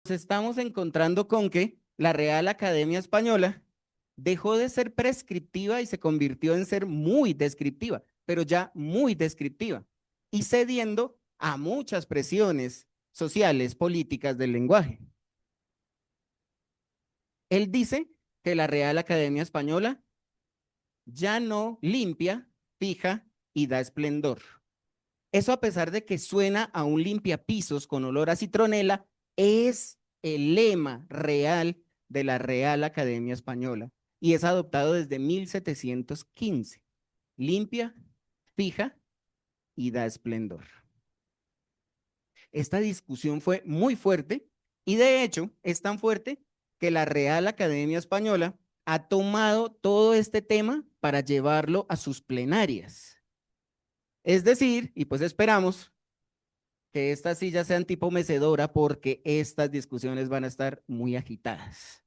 Nos estamos encontrando con que la Real Academia Española dejó de ser prescriptiva y se convirtió en ser muy descriptiva, pero ya muy descriptiva, y cediendo a muchas presiones sociales, políticas del lenguaje. Él dice que la Real Academia Española ya no limpia, fija y da esplendor. Eso, a pesar de que suena a un limpiapisos con olor a citronela, es el lema real de la Real Academia Española y es adoptado desde 1715. Limpia, fija y da esplendor. Esta discusión fue muy fuerte y de hecho es tan fuerte que la Real Academia Española ha tomado todo este tema para llevarlo a sus plenarias. Es decir, y pues esperamos que estas sillas sean tipo mecedora porque estas discusiones van a estar muy agitadas.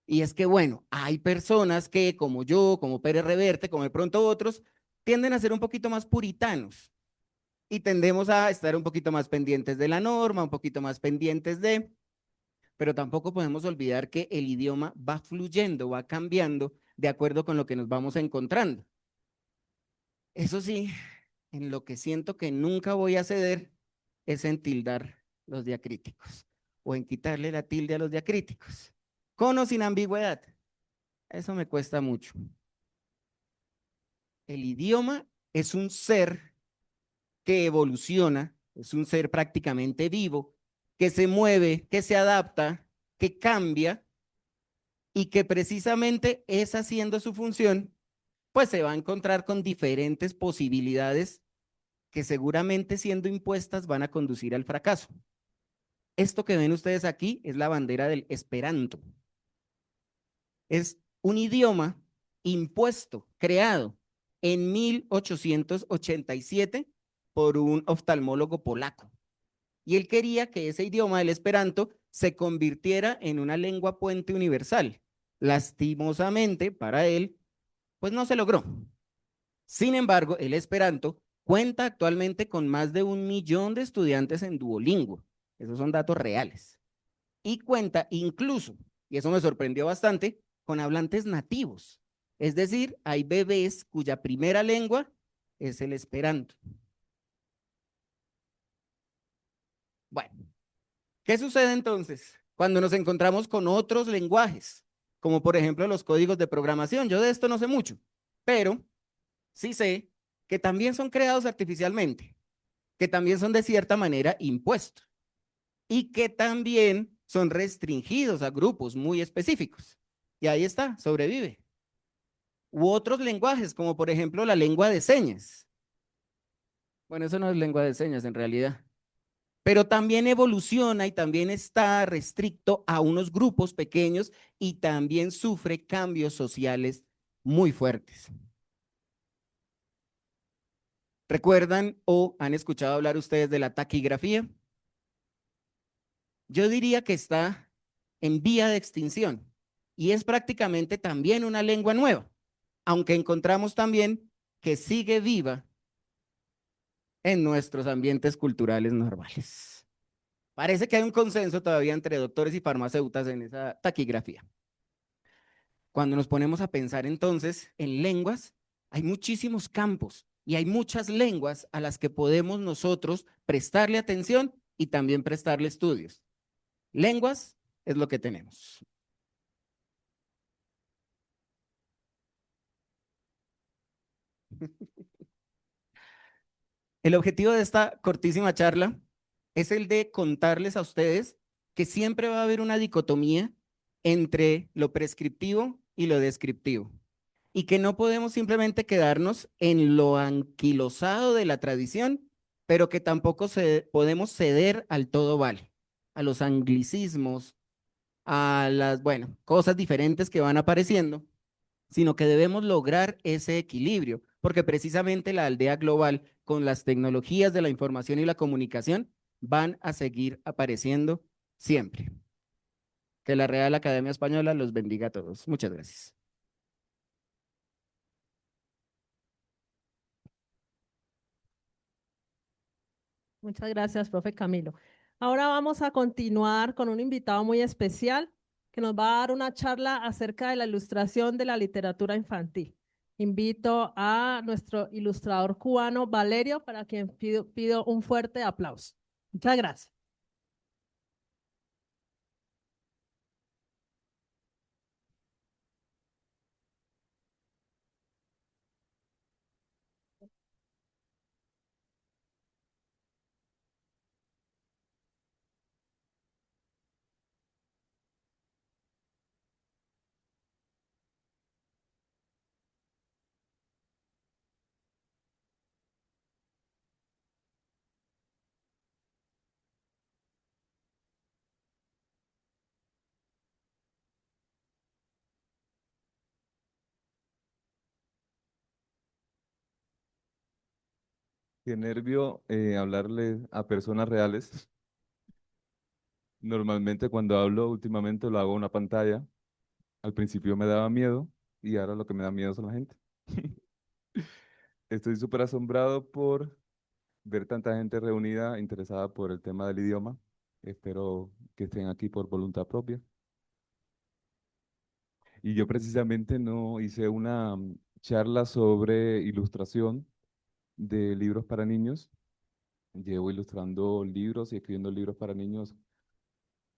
Y es que, bueno, hay personas que, como yo, como Pérez Reverte, como de pronto otros, tienden a ser un poquito más puritanos y tendemos a estar un poquito más pendientes de la norma, un poquito más pendientes de, pero tampoco podemos olvidar que el idioma va fluyendo, va cambiando de acuerdo con lo que nos vamos encontrando. Eso sí, en lo que siento que nunca voy a ceder es en tildar los diacríticos o en quitarle la tilde a los diacríticos, con o sin ambigüedad. Eso me cuesta mucho. El idioma es un ser que evoluciona, es un ser prácticamente vivo, que se mueve, que se adapta, que cambia y que precisamente es haciendo su función, pues se va a encontrar con diferentes posibilidades que seguramente siendo impuestas van a conducir al fracaso. Esto que ven ustedes aquí es la bandera del Esperanto. Es un idioma impuesto, creado en 1887 por un oftalmólogo polaco. Y él quería que ese idioma, el Esperanto, se convirtiera en una lengua puente universal. Lastimosamente, para él, pues no se logró. Sin embargo, el Esperanto cuenta actualmente con más de 1 millón de estudiantes en Duolingo. Esos son datos reales. Y cuenta incluso, y eso me sorprendió bastante, con hablantes nativos. Es decir, hay bebés cuya primera lengua es el Esperanto. Bueno, ¿qué sucede entonces cuando nos encontramos con otros lenguajes? Como por ejemplo los códigos de programación. Yo de esto no sé mucho, pero sí sé que también son creados artificialmente, que también son de cierta manera impuestos y que también son restringidos a grupos muy específicos. Y ahí está, sobrevive. U otros lenguajes, como por ejemplo la lengua de señas. Bueno, eso no es lengua de señas en realidad, pero también evoluciona y también está restricto a unos grupos pequeños y también sufre cambios sociales muy fuertes. ¿Recuerdan o han escuchado hablar ustedes de la taquigrafía? Yo diría que está en vía de extinción y es prácticamente también una lengua nueva, aunque encontramos también que sigue viva en nuestros ambientes culturales normales. Parece que hay un consenso todavía entre doctores y farmacéutas en esa taquigrafía. Cuando nos ponemos a pensar entonces en lenguas, hay muchísimos campos y hay muchas lenguas a las que podemos nosotros prestarle atención y también prestarle estudios. Lenguas es lo que tenemos. El objetivo de esta cortísima charla es el de contarles a ustedes que siempre va a haber una dicotomía entre lo prescriptivo y lo descriptivo y que no podemos simplemente quedarnos en lo anquilosado de la tradición, pero que tampoco podemos ceder al todo vale, a los anglicismos, a las, bueno, cosas diferentes que van apareciendo, sino que debemos lograr ese equilibrio, porque precisamente la aldea global con las tecnologías de la información y la comunicación van a seguir apareciendo siempre. Que la Real Academia Española los bendiga a todos. Muchas gracias. Muchas gracias, profe Camilo. Ahora vamos a continuar con un invitado muy especial que nos va a dar una charla acerca de la ilustración de la literatura infantil. Invito a nuestro ilustrador cubano Valerio, para quien pido un fuerte aplauso. Muchas gracias. Qué nervio hablarle a personas reales. Normalmente cuando hablo últimamente lo hago en una pantalla. Al principio me daba miedo y ahora lo que me da miedo son la gente. Estoy súper asombrado por ver tanta gente reunida interesada por el tema del idioma. Espero que estén aquí por voluntad propia. Y yo precisamente no hice una charla sobre ilustración de libros para niños. Llevo ilustrando libros y escribiendo libros para niños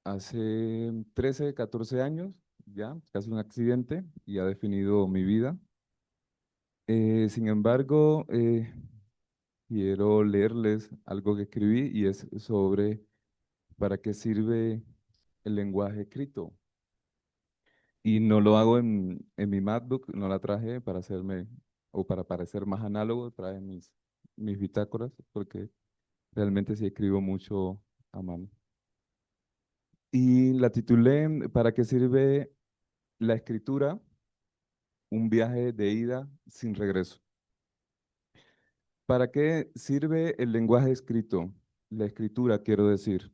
hace 13, 14 años, ya, casi un accidente y ha definido mi vida. Sin embargo, quiero leerles algo que escribí y es sobre para qué sirve el lenguaje escrito. Y no lo hago en mi MacBook, no la traje para hacerme o para parecer más análogo, traje mis bitácoras porque realmente sí escribo mucho a mano. Y la titulé ¿Para qué sirve la escritura? Un viaje de ida sin regreso. ¿Para qué sirve el lenguaje escrito? La escritura, quiero decir.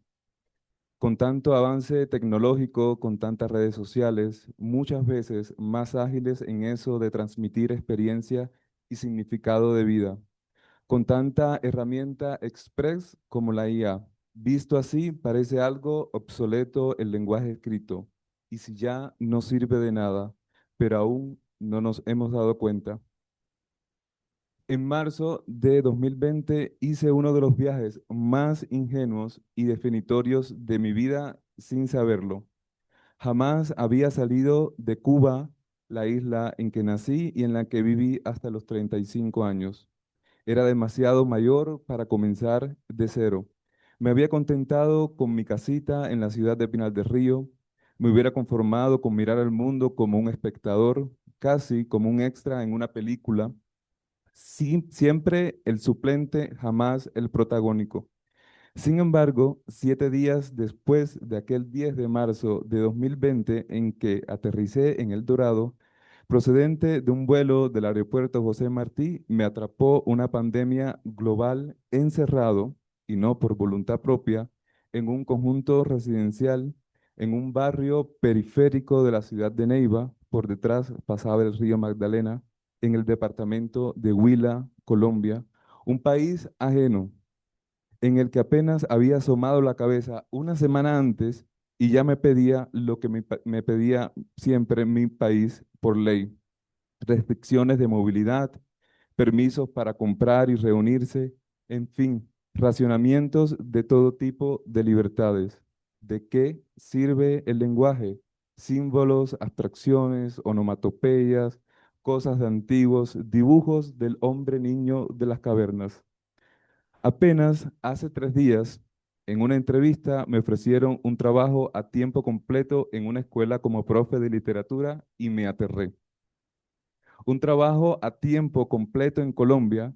Con tanto avance tecnológico, con tantas redes sociales, muchas veces más ágiles en eso de transmitir experiencia y significado de vida. Con tanta herramienta express como la IA. Visto así, parece algo obsoleto el lenguaje escrito. Y si ya no sirve de nada, pero aún no nos hemos dado cuenta. En marzo de 2020 hice uno de los viajes más ingenuos y definitorios de mi vida sin saberlo. Jamás había salido de Cuba, la isla en que nací y en la que viví hasta los 35 años. Era demasiado mayor para comenzar de cero. Me había contentado con mi casita en la ciudad de Pinal del Río. Me hubiera conformado con mirar al mundo como un espectador, casi como un extra en una película. Siempre el suplente, jamás el protagónico. Sin embargo, 7 días después de aquel 10 de marzo de 2020 en que aterricé en El Dorado, procedente de un vuelo del aeropuerto José Martí, me atrapó una pandemia global encerrado, y no por voluntad propia, en un conjunto residencial, en un barrio periférico de la ciudad de Neiva. Por detrás pasaba el río Magdalena, en el departamento de Huila, Colombia, un país ajeno en el que apenas había asomado la cabeza una semana antes y ya me pedía lo que me pedía siempre mi país por ley: restricciones de movilidad, permisos para comprar y reunirse, en fin, racionamientos de todo tipo de libertades. ¿De qué sirve el lenguaje? Símbolos, abstracciones, onomatopeyas, cosas de antiguos, dibujos del hombre niño de las cavernas. Apenas hace 3 días, en una entrevista, me ofrecieron un trabajo a tiempo completo en una escuela como profe de literatura y me aterré. Un trabajo a tiempo completo en Colombia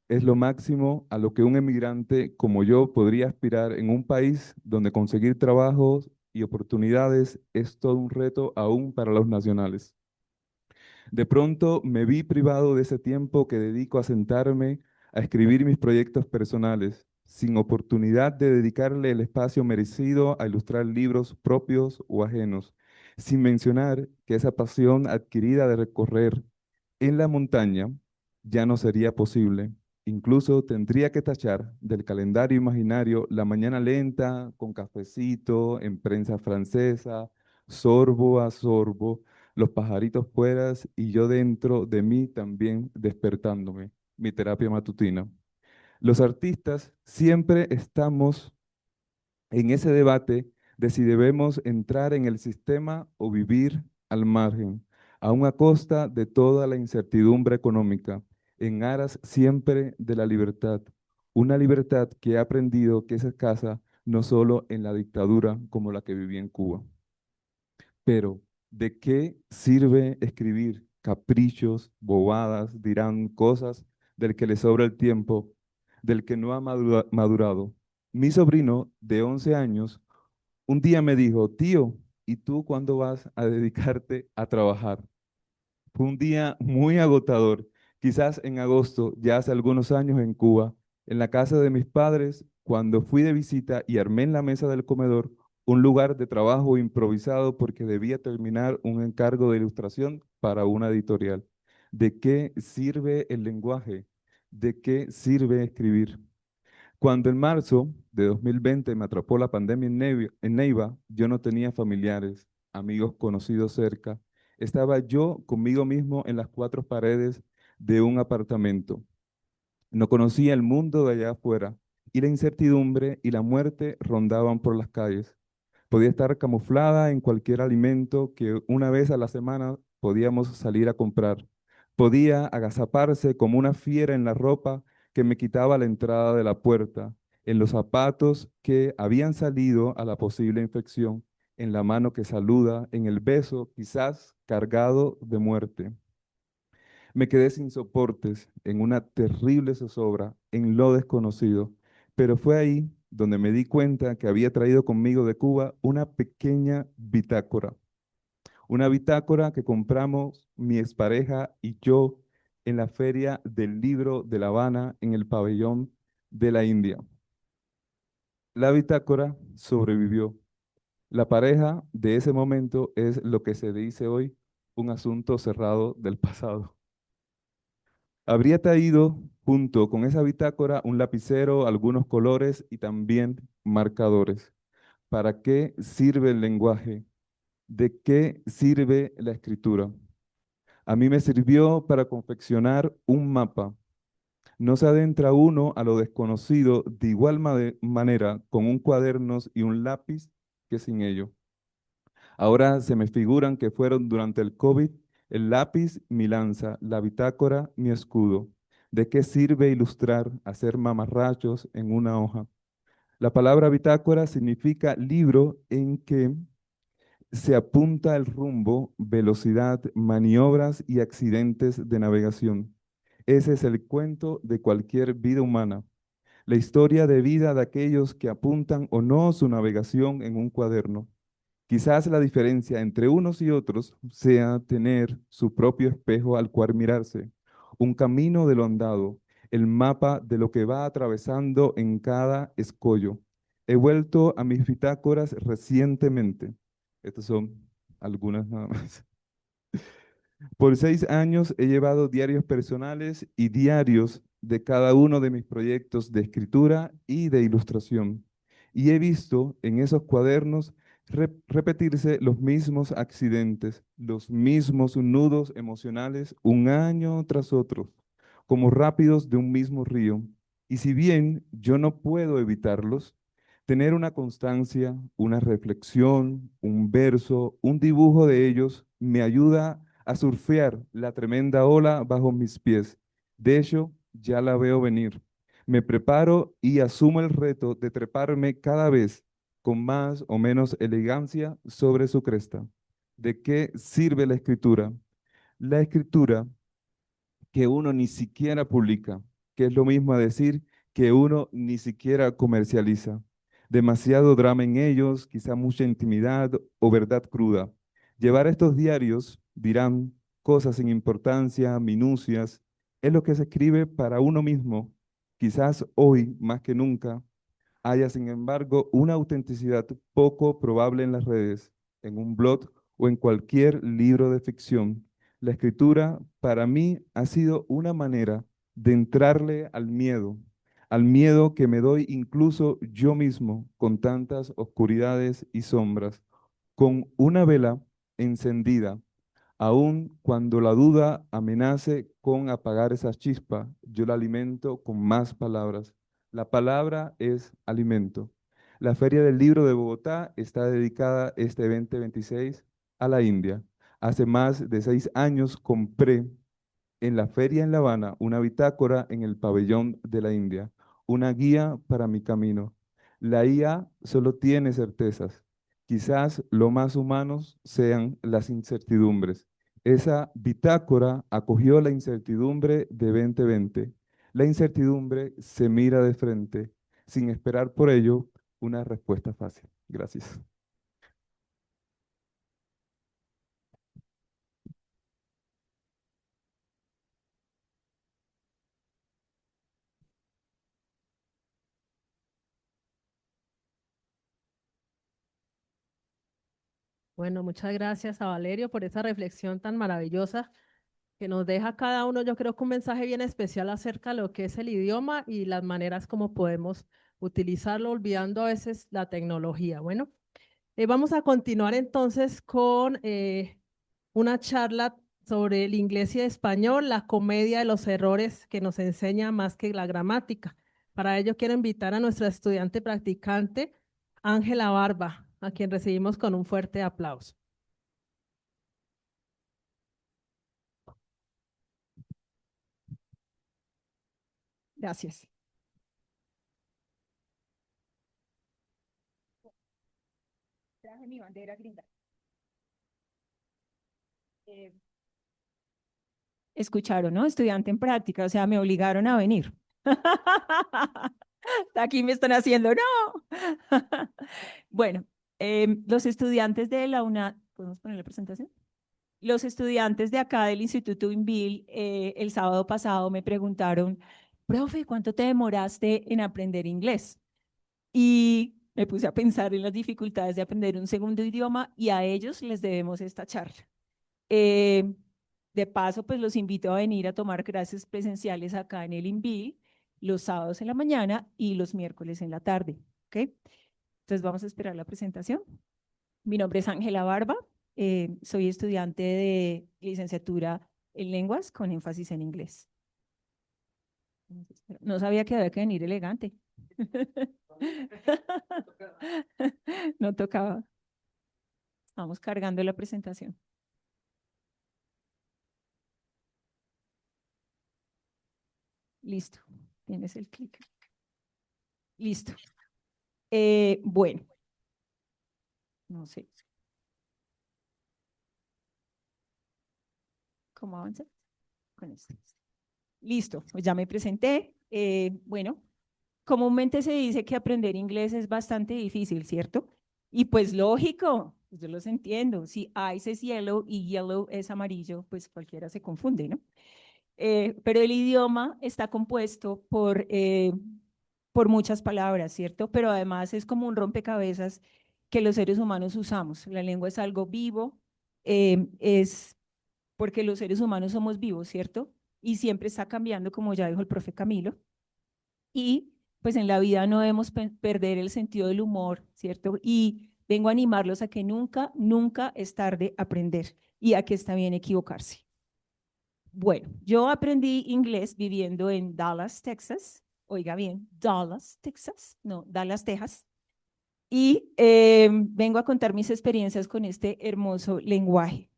es lo máximo a lo que un emigrante como yo podría aspirar en un país donde conseguir trabajos y oportunidades es todo un reto aún para los nacionales. De pronto me vi privado de ese tiempo que dedico a sentarme a escribir mis proyectos personales, sin oportunidad de dedicarle el espacio merecido a ilustrar libros propios o ajenos, sin mencionar que esa pasión adquirida de recorrer en la montaña ya no sería posible. Incluso tendría que tachar del calendario imaginario la mañana lenta con cafecito en prensa francesa, sorbo a sorbo, los pajaritos fuera y yo dentro de mí también despertándome, mi terapia matutina. Los artistas siempre estamos en ese debate de si debemos entrar en el sistema o vivir al margen, aun a costa de toda la incertidumbre económica, en aras siempre de la libertad. Una libertad que he aprendido que es escasa no solo en la dictadura como la que viví en Cuba. Pero, ¿de qué sirve escribir caprichos, bobadas, dirán cosas del que le sobra el tiempo, del que no ha madurado? Mi sobrino de 11 años un día me dijo, tío, ¿y tú cuándo vas a dedicarte a trabajar? Fue un día muy agotador, quizás en agosto, ya hace algunos años en Cuba, en la casa de mis padres, cuando fui de visita y armé en la mesa del comedor un lugar de trabajo improvisado porque debía terminar un encargo de ilustración para una editorial. ¿De qué sirve el lenguaje? ¿De qué sirve escribir? Cuando en marzo de 2020 me atrapó la pandemia en Neiva, yo no tenía familiares, amigos conocidos cerca. Estaba yo conmigo mismo en las cuatro paredes de un apartamento. No conocía el mundo de allá afuera y la incertidumbre y la muerte rondaban por las calles. Podía estar camuflada en cualquier alimento que una vez a la semana podíamos salir a comprar. Podía agazaparse como una fiera en la ropa que me quitaba la entrada de la puerta, en los zapatos que habían salido a la posible infección, en la mano que saluda, en el beso quizás cargado de muerte. Me quedé sin soportes, en una terrible zozobra, en lo desconocido, pero fue ahí donde me di cuenta que había traído conmigo de Cuba una bitácora que compramos mi expareja y yo en la Feria del Libro de La Habana en el pabellón de la India. La bitácora sobrevivió. La pareja de ese momento es lo que se dice hoy un asunto cerrado del pasado. Habría traído junto con esa bitácora un lapicero, algunos colores y también marcadores. ¿Para qué sirve el lenguaje? ¿De qué sirve la escritura? A mí me sirvió para confeccionar un mapa. No se adentra uno a lo desconocido de igual manera con un cuaderno y un lápiz que sin ello. Ahora se me figuran que fueron durante el COVID el lápiz mi lanza, la bitácora mi escudo. ¿De qué sirve ilustrar, hacer mamarrachos en una hoja? La palabra bitácora significa libro en que se apunta el rumbo, velocidad, maniobras y accidentes de navegación. Ese es el cuento de cualquier vida humana, la historia de vida de aquellos que apuntan o no su navegación en un cuaderno. Quizás la diferencia entre unos y otros sea tener su propio espejo al cual mirarse, un camino de lo andado, el mapa de lo que va atravesando en cada escollo. He vuelto a mis bitácoras recientemente. Estas son algunas nada más. Por 6 años he llevado diarios personales y diarios de cada uno de mis proyectos de escritura y de ilustración. Y he visto en esos cuadernos repetirse los mismos accidentes, los mismos nudos emocionales un año tras otro, como rápidos de un mismo río. Y si bien yo no puedo evitarlos, tener una constancia, una reflexión, un verso, un dibujo de ellos me ayuda a surfear la tremenda ola bajo mis pies. De hecho, ya la veo venir. Me preparo y asumo el reto de treparme cada vez con más o menos elegancia sobre su cresta. ¿De qué sirve la escritura? La escritura que uno ni siquiera publica, que es lo mismo a decir que uno ni siquiera comercializa. Demasiado drama en ellos, quizá mucha intimidad o verdad cruda. Llevar estos diarios, dirán, cosas sin importancia, minucias, es lo que se escribe para uno mismo. Quizás hoy, más que nunca, haya, sin embargo, una autenticidad poco probable en las redes, en un blog o en cualquier libro de ficción. La escritura para mí ha sido una manera de entrarle al miedo que me doy incluso yo mismo con tantas oscuridades y sombras, con una vela encendida, aun cuando la duda amenace con apagar esa chispa, yo la alimento con más palabras. La palabra es alimento. La Feria del Libro de Bogotá está dedicada este 2026 a la India. Hace más de 6 años compré en la feria en La Habana una bitácora en el pabellón de la India, una guía para mi camino. La IA solo tiene certezas. Quizás lo más humanos sean las incertidumbres. Esa bitácora acogió la incertidumbre de 2020. La incertidumbre se mira de frente, sin esperar por ello una respuesta fácil. Gracias. Bueno, muchas gracias a Valerio por esa reflexión tan maravillosa que nos deja a cada uno, yo creo que un mensaje bien especial acerca de lo que es el idioma y las maneras como podemos utilizarlo, olvidando a veces la tecnología. Bueno, vamos a continuar entonces con una charla sobre el inglés y el español, la comedia de los errores que nos enseña más que la gramática. Para ello quiero invitar a nuestra estudiante practicante, Ángela Barba, a quien recibimos con un fuerte aplauso. Gracias. Traje mi bandera gringa. Escucharon, ¿no? Estudiante en práctica, o sea, me obligaron a venir. Aquí me están haciendo, no. Bueno, los estudiantes de la UNAD, ¿podemos poner la presentación? Los estudiantes de acá del Instituto Inbil, el sábado pasado me preguntaron, profe, ¿cuánto te demoraste en aprender inglés? Y me puse a pensar en las dificultades de aprender un segundo idioma y a ellos les debemos esta charla. De paso, pues los invito a venir a tomar clases presenciales acá en el INVI los sábados en la mañana y los miércoles en la tarde. ¿Ok? Entonces vamos a esperar la presentación. Mi nombre es Ángela Barba, soy estudiante de licenciatura en lenguas con énfasis en inglés. No sabía que había que venir elegante. No tocaba. Vamos cargando la presentación. Listo. Tienes el clic. Listo. Bueno. No sé. ¿Cómo avanza? Con esto. Listo. Pues ya me presenté. Bueno, comúnmente se dice que aprender inglés es bastante difícil, ¿cierto? Y pues lógico, yo los entiendo. Si ice es yellow y yellow es amarillo, pues cualquiera se confunde, ¿no? Pero el idioma está compuesto por muchas palabras, ¿cierto? Pero además es como un rompecabezas que los seres humanos usamos. La lengua es algo vivo, es porque los seres humanos somos vivos, ¿cierto? Y siempre está cambiando, como ya dijo el profe Camilo. Y pues en la vida no debemos perder el sentido del humor, ¿cierto? Y vengo a animarlos a que nunca, nunca es tarde aprender y a que está bien equivocarse. Bueno, yo aprendí inglés viviendo en Dallas, Texas. Oiga bien, Dallas, Texas, no, Dallas, Texas. Y vengo a contar mis experiencias con este hermoso lenguaje.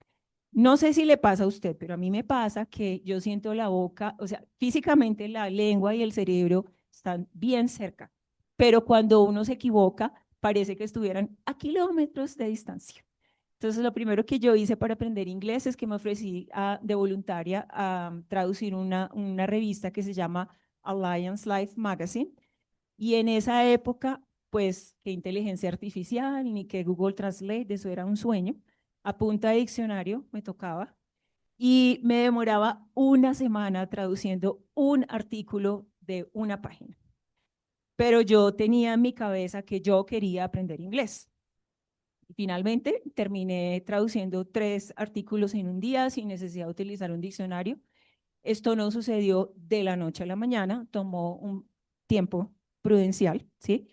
No sé si le pasa a usted, pero a mí me pasa que yo siento la boca, o sea, físicamente la lengua y el cerebro están bien cerca, pero cuando uno se equivoca, parece que estuvieran a kilómetros de distancia. Entonces, lo primero que yo hice para aprender inglés es que me ofrecí de voluntaria a traducir una revista que se llama Alliance Life Magazine. Y en esa época, pues, que inteligencia artificial ni que Google Translate, eso era un sueño. A punta de diccionario me tocaba y me demoraba una semana traduciendo un artículo de una página. Pero yo tenía en mi cabeza que yo quería aprender inglés. Finalmente terminé traduciendo 3 artículos en un día sin necesidad de utilizar un diccionario Esto no sucedió de la noche a la mañana, tomó un tiempo prudencial, ¿sí?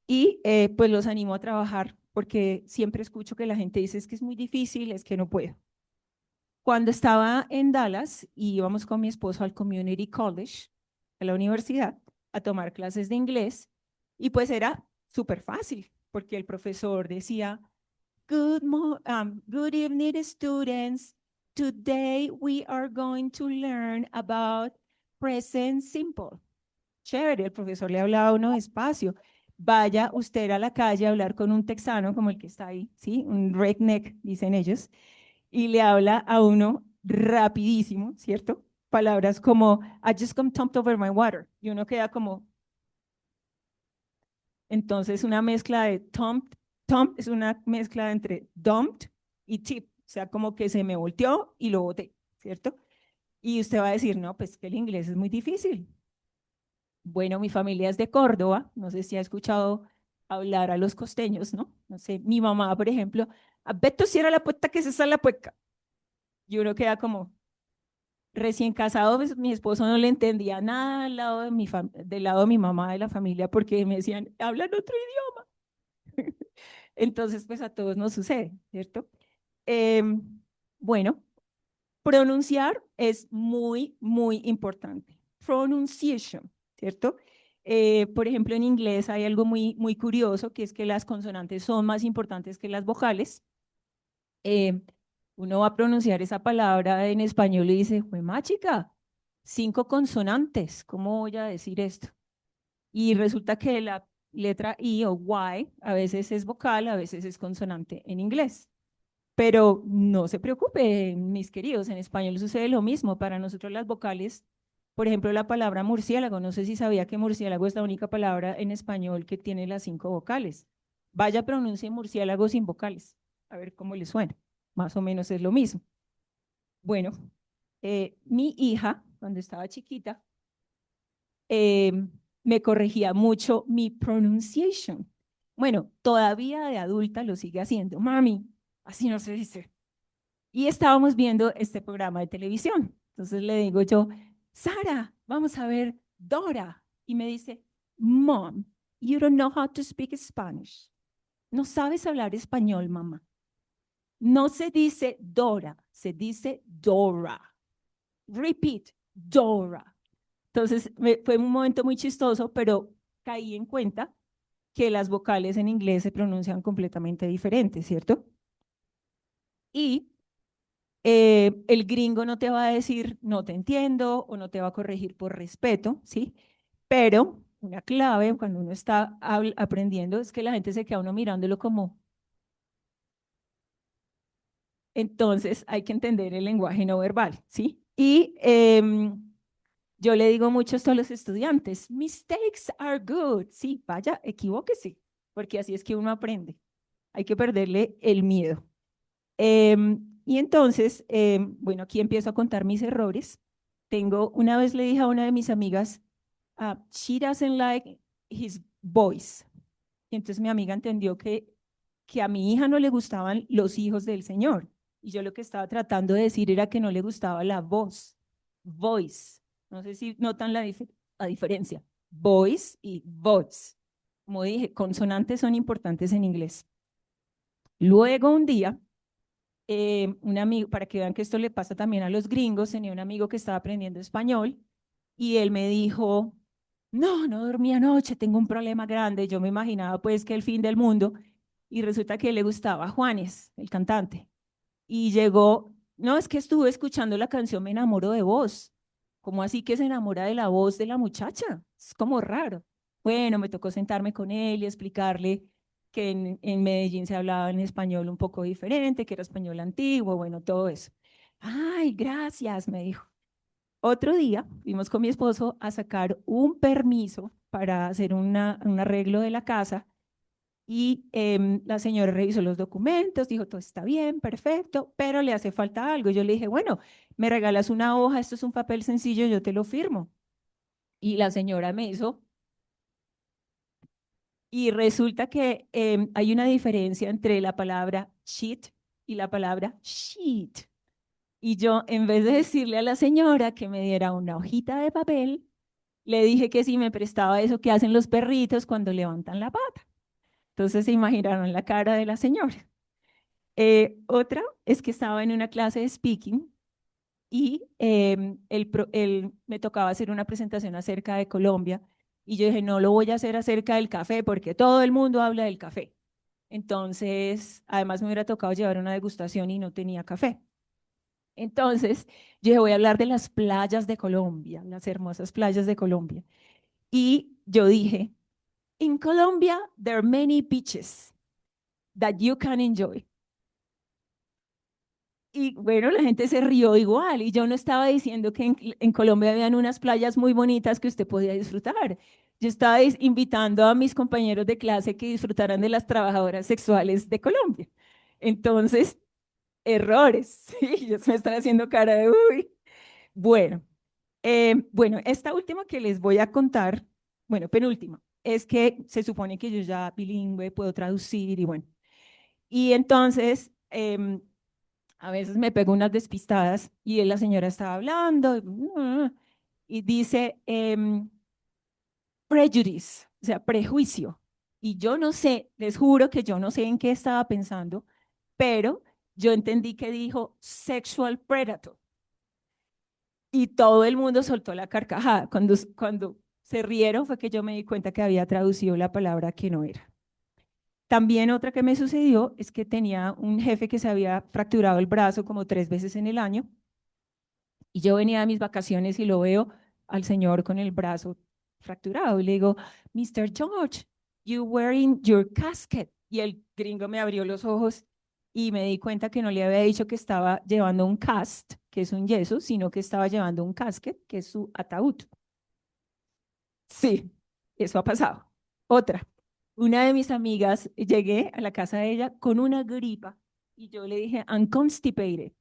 Y pues los animo a trabajar porque siempre escucho que la gente dice es que es muy difícil, es que no puedo. Cuando estaba en Dallas y íbamos con mi esposo al Community College, a la universidad, a tomar clases de inglés, y pues era súper fácil, porque el profesor decía, good evening, students. Today we are going to learn about present simple. Chévere, el profesor le hablaba a uno despacio. Vaya usted a la calle a hablar con un texano como el que está ahí, ¿sí? Un redneck, dicen ellos, y le habla a uno rapidísimo, ¿cierto? Palabras como, I just come dumped over my water. Y uno queda como, entonces una mezcla de dump es una mezcla entre dumped y tip, o sea, como que se me volteó y lo boté, ¿cierto? Y usted va a decir, no, pues que el inglés es muy difícil. Bueno, mi familia es de Córdoba, no sé si ha escuchado hablar a los costeños, ¿no? No sé, mi mamá, por ejemplo, a Beto cierra la puerta que se sale la puerta. Y uno queda como, recién casado, pues, mi esposo no le entendía nada al lado de del lado de mi mamá, de la familia, porque me decían, hablan otro idioma. Entonces, pues a todos nos sucede, ¿cierto? Em, bueno, pronunciar es muy, muy importante. Pronunciation, ¿cierto? Por ejemplo, en inglés hay algo muy, muy curioso, que es que las consonantes son más importantes que las vocales. Uno va a pronunciar esa palabra en español y dice, ¡jue chica! 5 consonantes, ¿cómo voy a decir esto? Y resulta que la letra I o Y a veces es vocal, a veces es consonante en inglés. Pero no se preocupe, mis queridos, en español sucede lo mismo. Para nosotros las vocales, por ejemplo, la palabra murciélago, no sé si sabía que murciélago es la única palabra en español que tiene las 5 vocales. Vaya, pronuncie murciélago sin vocales, a ver cómo le suena. Más o menos es lo mismo. Bueno, mi hija, cuando estaba chiquita, eh, me corregía mucho mi pronunciation. Bueno, todavía de adulta lo sigue haciendo. Mami, así no se dice. Y estábamos viendo este programa de televisión. Entonces le digo yo, Sara, vamos a ver Dora. Y me dice, Mom, you don't know how to speak Spanish. No sabes hablar español, mamá. No se dice Dora, se dice Dora. Repeat, Dora. Entonces fue un momento muy chistoso, pero caí en cuenta que las vocales en inglés se pronuncian completamente diferentes, ¿cierto? Y el gringo no te va a decir no te entiendo o no te va a corregir por respeto, ¿sí? Pero una clave cuando uno está aprendiendo es que la gente se queda uno mirándolo como. Entonces hay que entender el lenguaje no verbal, ¿sí? Y yo le digo mucho esto a los estudiantes, mistakes are good, sí, vaya, equivóquese, porque así es que uno aprende. Hay que perderle el miedo. Y entonces, bueno, aquí empiezo a contar mis errores. Una vez le dije a una de mis amigas, she doesn't like his voice. Y entonces mi amiga entendió que a mi hija no le gustaban los hijos del Señor. Y yo lo que estaba tratando de decir era que no le gustaba la voz, voice. No sé si notan la diferencia. Voice y voice. Como dije, consonantes son importantes en inglés. Luego un día, un amigo, para que vean que esto le pasa también a los gringos, tenía un amigo que estaba aprendiendo español y él me dijo, no dormí anoche, tengo un problema grande. Yo me imaginaba pues que el fin del mundo y resulta que le gustaba Juanes, el cantante. Y llegó, no, es que estuve escuchando la canción Me enamoro de vos. ¿Cómo así que se enamora de la voz de la muchacha? Es como raro. Bueno, me tocó sentarme con él y explicarle que en Medellín se hablaba en español un poco diferente, que era español antiguo, bueno, todo eso. Ay, gracias, me dijo. Otro día fuimos con mi esposo a sacar un permiso para hacer un arreglo de la casa y la señora revisó los documentos, dijo, todo está bien, perfecto, pero le hace falta algo. Yo le dije, bueno, me regalas una hoja, esto es un papel sencillo, yo te lo firmo. Y la señora me hizo, y resulta que hay una diferencia entre la palabra sheet y la palabra sheet. Y yo, en vez de decirle a la señora que me diera una hojita de papel, le dije que si me prestaba eso que hacen los perritos cuando levantan la pata. Entonces se imaginaron la cara de la señora. Otra es que estaba en una clase de speaking y me tocaba hacer una presentación acerca de Colombia y yo dije, no lo voy a hacer acerca del café porque todo el mundo habla del café. Entonces, además me hubiera tocado llevar una degustación y no tenía café. Entonces, yo dije, voy a hablar de las playas de Colombia, las hermosas playas de Colombia. Y yo dije, in Colombia, there are many beaches that you can enjoy. Y bueno, la gente se rió igual y yo no estaba diciendo que en Colombia habían unas playas muy bonitas que usted podía disfrutar. Yo estaba invitando a mis compañeros de clase que disfrutaran de las trabajadoras sexuales de Colombia. Entonces, errores. Sí, ellos me están haciendo cara de uy. Bueno, bueno, esta última que les voy a contar, bueno, penúltima, es que se supone que yo ya bilingüe puedo traducir y bueno. Y entonces, a veces me pego unas despistadas y la señora estaba hablando y dice prejudice, o sea, prejuicio. Y yo no sé, les juro que yo no sé en qué estaba pensando, pero yo entendí que dijo sexual predator. Y todo el mundo soltó la carcajada. Cuando se rieron fue que yo me di cuenta que había traducido la palabra que no era. También otra que me sucedió es que tenía un jefe que se había fracturado el brazo como 3 veces en el año y yo venía de mis vacaciones y lo veo al señor con el brazo fracturado y le digo, Mr. George, you wearing your casket. Y el gringo me abrió los ojos y me di cuenta que no le había dicho que estaba llevando un cast, que es un yeso, sino que estaba llevando un casket, que es su ataúd. Sí, eso ha pasado. Otra, una de mis amigas, llegué a la casa de ella con una gripa y yo le dije, I'm constipated.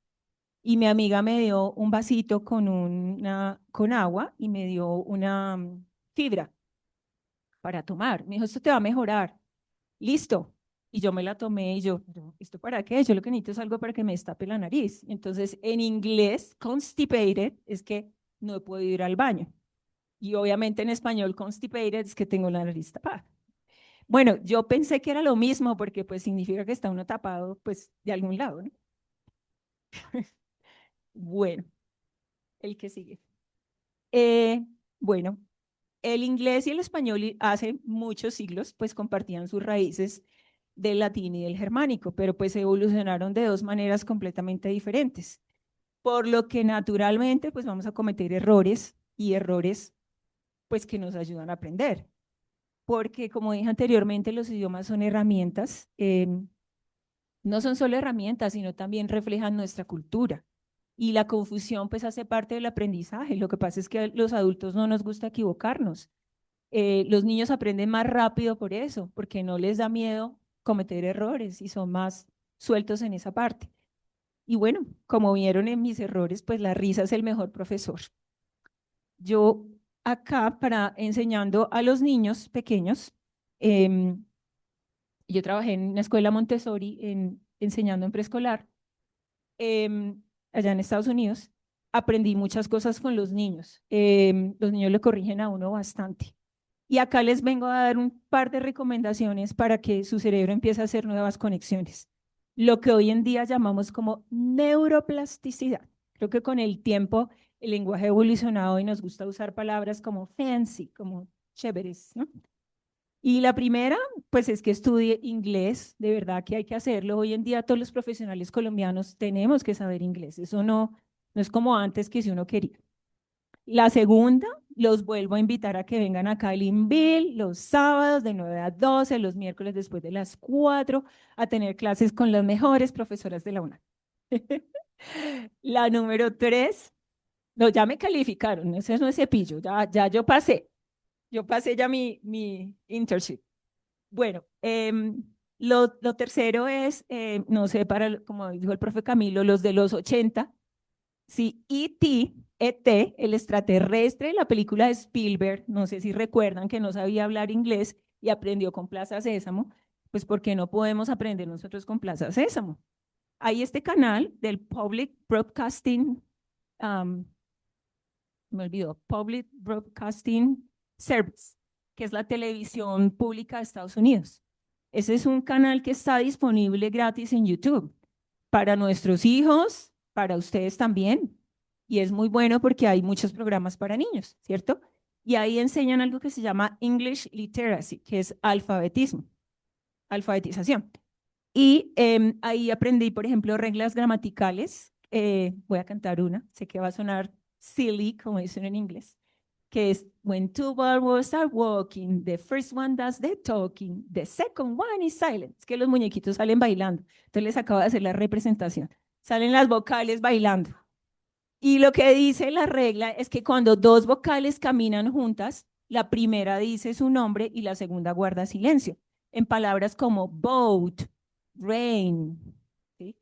Y mi amiga me dio un vasito con agua y me dio una fibra para tomar. Me dijo, esto te va a mejorar. Listo. Y yo me la tomé y yo, ¿esto para qué? Yo lo que necesito es algo para que me destape la nariz. Entonces, en inglés, constipated es que no he podido ir al baño. Y obviamente en español, constipated es que tengo la nariz tapada. Bueno, yo pensé que era lo mismo porque pues significa que está uno tapado pues de algún lado, ¿no? Bueno, el que sigue. Bueno, el inglés y el español hace muchos siglos pues compartían sus raíces del latín y del germánico, pero pues evolucionaron de 2 maneras completamente diferentes, por lo que naturalmente pues vamos a cometer errores y errores pues que nos ayudan a aprender, porque como dije anteriormente, los idiomas son herramientas, no son solo herramientas, sino también reflejan nuestra cultura. Y la confusión pues hace parte del aprendizaje. Lo que pasa es que a los adultos no nos gusta equivocarnos. Los niños aprenden más rápido por eso, porque no les da miedo cometer errores y son más sueltos en esa parte. Y bueno, como vieron en mis errores, pues la risa es el mejor profesor. Yo acá para enseñando a los niños pequeños, yo trabajé en una escuela Montessori enseñando en preescolar allá en Estados Unidos. Aprendí muchas cosas con los niños. Los niños le corrigen a uno bastante. Y acá les vengo a dar un par de recomendaciones para que su cerebro empiece a hacer nuevas conexiones. Lo que hoy en día llamamos como neuroplasticidad. Creo que con el tiempo el lenguaje ha evolucionado y nos gusta usar palabras como fancy, como chéveres, ¿no? Y la primera, pues es que estudie inglés, de verdad que hay que hacerlo. Hoy en día todos los profesionales colombianos tenemos que saber inglés. Eso no es como antes que si uno quería. La segunda, los vuelvo a invitar a que vengan acá al INVIL los sábados de 9 a 12, los miércoles después de las 4, a tener clases con las mejores profesoras de la UNA. La número 3, no, ya me calificaron, ese no es cepillo, ya yo pasé ya mi internship. Bueno, lo tercero es, no sé, como dijo el profe Camilo, los de los 80, sí, E.T., el extraterrestre, la película de Spielberg, no sé si recuerdan que no sabía hablar inglés y aprendió con Plaza Sésamo, pues ¿por qué no podemos aprender nosotros con Plaza Sésamo? hay este canal del Public Broadcasting, me olvidó, Public Broadcasting Service, que es la televisión pública de Estados Unidos. Ese es un canal que está disponible gratis en YouTube para nuestros hijos, para ustedes también. Y es muy bueno porque hay muchos programas para niños, ¿cierto? Y ahí enseñan algo que se llama English Literacy, que es alfabetización. Y ahí aprendí, por ejemplo, reglas gramaticales. Voy a cantar una, sé que va a sonar silly, como dicen en inglés, que es when two bubbles are walking, the first one does the talking, the second one is silent. Es que los muñequitos salen bailando. Entonces les acabo de hacer la representación. Salen las vocales bailando. Y lo que dice la regla es que cuando dos vocales caminan juntas, la primera dice su nombre y la segunda guarda silencio. En palabras como boat, rain. ¿Sí?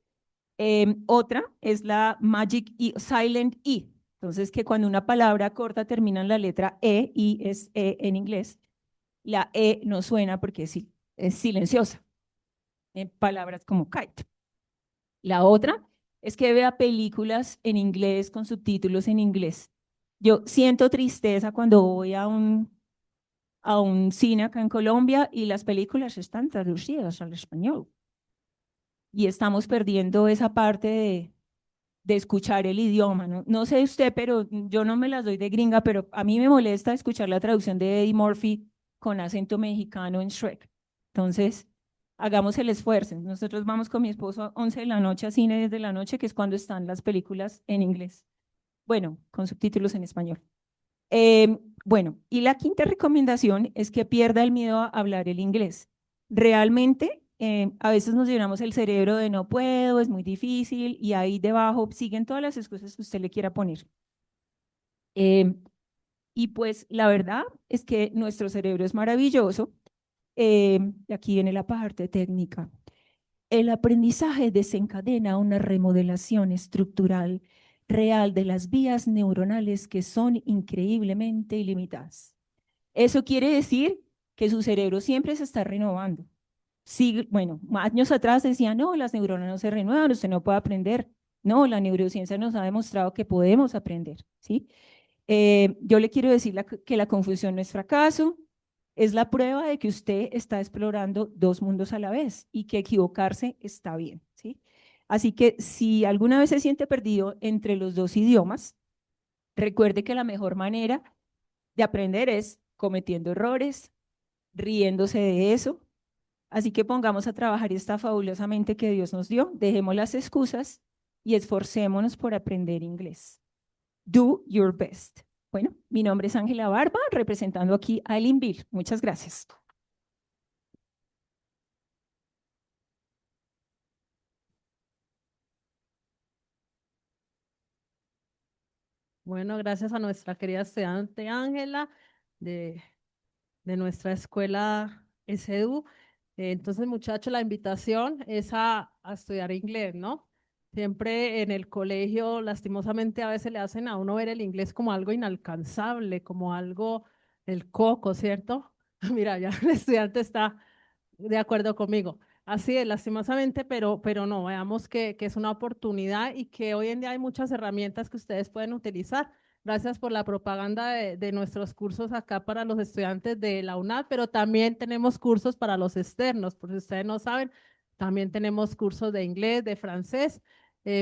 Otra es la magic E, silent E. Entonces, que cuando una palabra corta termina en la letra E, y es E en inglés, la E no suena porque es silenciosa. En palabras como kite. La otra es que vea películas en inglés con subtítulos en inglés. Yo siento tristeza cuando voy a un cine acá en Colombia y las películas están traducidas al español. Y estamos perdiendo esa parte de escuchar el idioma. No sé usted, pero yo no me las doy de gringa, pero a mí me molesta escuchar la traducción de Eddie Murphy con acento mexicano en Shrek. Entonces, hagamos el esfuerzo. Nosotros vamos con mi esposo a 11 de la noche a cine desde la noche, que es cuando están las películas en inglés. Bueno, con subtítulos en español. Bueno, y la quinta recomendación es que pierda el miedo a hablar el inglés. Realmente, a veces nos llenamos el cerebro de no puedo, es muy difícil, y ahí debajo siguen todas las excusas que usted le quiera poner. Y pues la verdad es que nuestro cerebro es maravilloso. Y aquí viene la parte técnica. El aprendizaje desencadena una remodelación estructural real de las vías neuronales que son increíblemente ilimitadas. Eso quiere decir que su cerebro siempre se está renovando. Sí, bueno, años atrás decían, no, las neuronas no se renuevan, usted no puede aprender. No, la neurociencia nos ha demostrado que podemos aprender, ¿sí? Yo le quiero decir que la confusión no es fracaso, es la prueba de que usted está explorando dos mundos a la vez y que equivocarse está bien, ¿sí? Así que si alguna vez se siente perdido entre los dos idiomas, recuerde que la mejor manera de aprender es cometiendo errores, riéndose de eso. Así que pongamos a trabajar esta fabulosa mente que Dios nos dio, dejemos las excusas y esforcémonos por aprender inglés. Do your best. Bueno, mi nombre es Ángela Barba, representando aquí a Elinville. Muchas gracias. Bueno, gracias a nuestra querida estudiante Ángela de nuestra escuela SEDU. Entonces, muchachos, la invitación es a estudiar inglés, ¿no? Siempre en el colegio, lastimosamente, a veces le hacen a uno ver el inglés como algo inalcanzable, como algo, el coco, ¿cierto? Mira, ya el estudiante está de acuerdo conmigo. Así es, lastimosamente, pero no, veamos que es una oportunidad y que hoy en día hay muchas herramientas que ustedes pueden utilizar. Gracias por la propaganda de nuestros cursos acá para los estudiantes de la UNAD, pero también tenemos cursos para los externos, por si ustedes no saben, también tenemos cursos de inglés, de francés,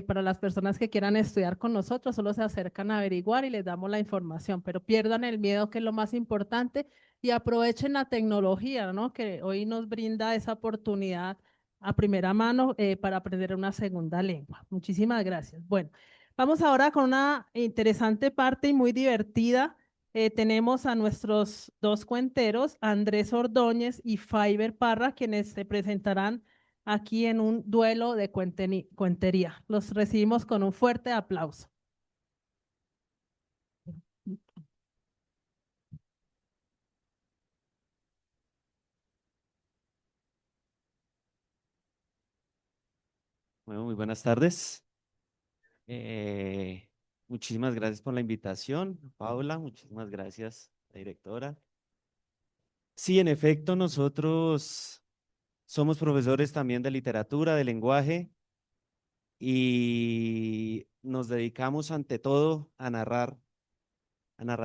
para las personas que quieran estudiar con nosotros, solo se acercan a averiguar y les damos la información, pero pierdan el miedo, que es lo más importante, y aprovechen la tecnología, ¿no? Que hoy nos brinda esa oportunidad a primera mano para aprender una segunda lengua. Muchísimas gracias. Bueno. Vamos ahora con una interesante parte y muy divertida. Tenemos a nuestros dos cuenteros, Andrés Ordóñez y Faiber Parra, quienes se presentarán aquí en un duelo de cuentería. Los recibimos con un fuerte aplauso. Bueno, muy buenas tardes. Muchísimas gracias por la invitación, Paula. Muchísimas gracias, la directora. Sí, en efecto, nosotros somos profesores también de literatura, de lenguaje, y nos dedicamos ante todo a narrar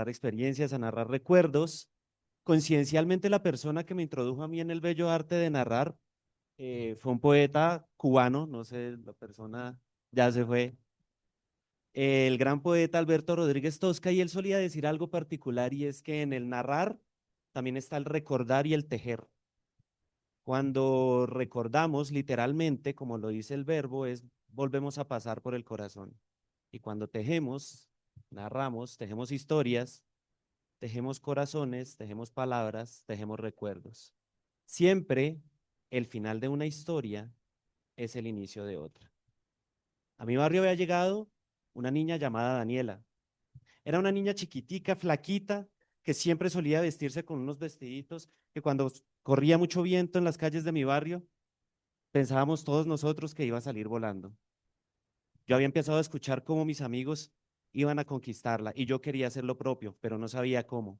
experiencias, a narrar recuerdos. Coincidencialmente, la persona que me introdujo a mí en el bello arte de narrar fue un poeta cubano, no sé, la persona ya se fue, el gran poeta Alberto Rodríguez Tosca, y él solía decir algo particular, y es que en el narrar también está el recordar y el tejer. Cuando recordamos literalmente, como lo dice el verbo, es volvemos a pasar por el corazón. Y cuando tejemos, narramos, tejemos historias, tejemos corazones, tejemos palabras, tejemos recuerdos. Siempre el final de una historia es el inicio de otra. A mi barrio había llegado una niña llamada Daniela. Era una niña chiquitica, flaquita, que siempre solía vestirse con unos vestiditos que cuando corría mucho viento en las calles de mi barrio, pensábamos todos nosotros que iba a salir volando. Yo había empezado a escuchar cómo mis amigos iban a conquistarla y yo quería hacer lo propio, pero no sabía cómo.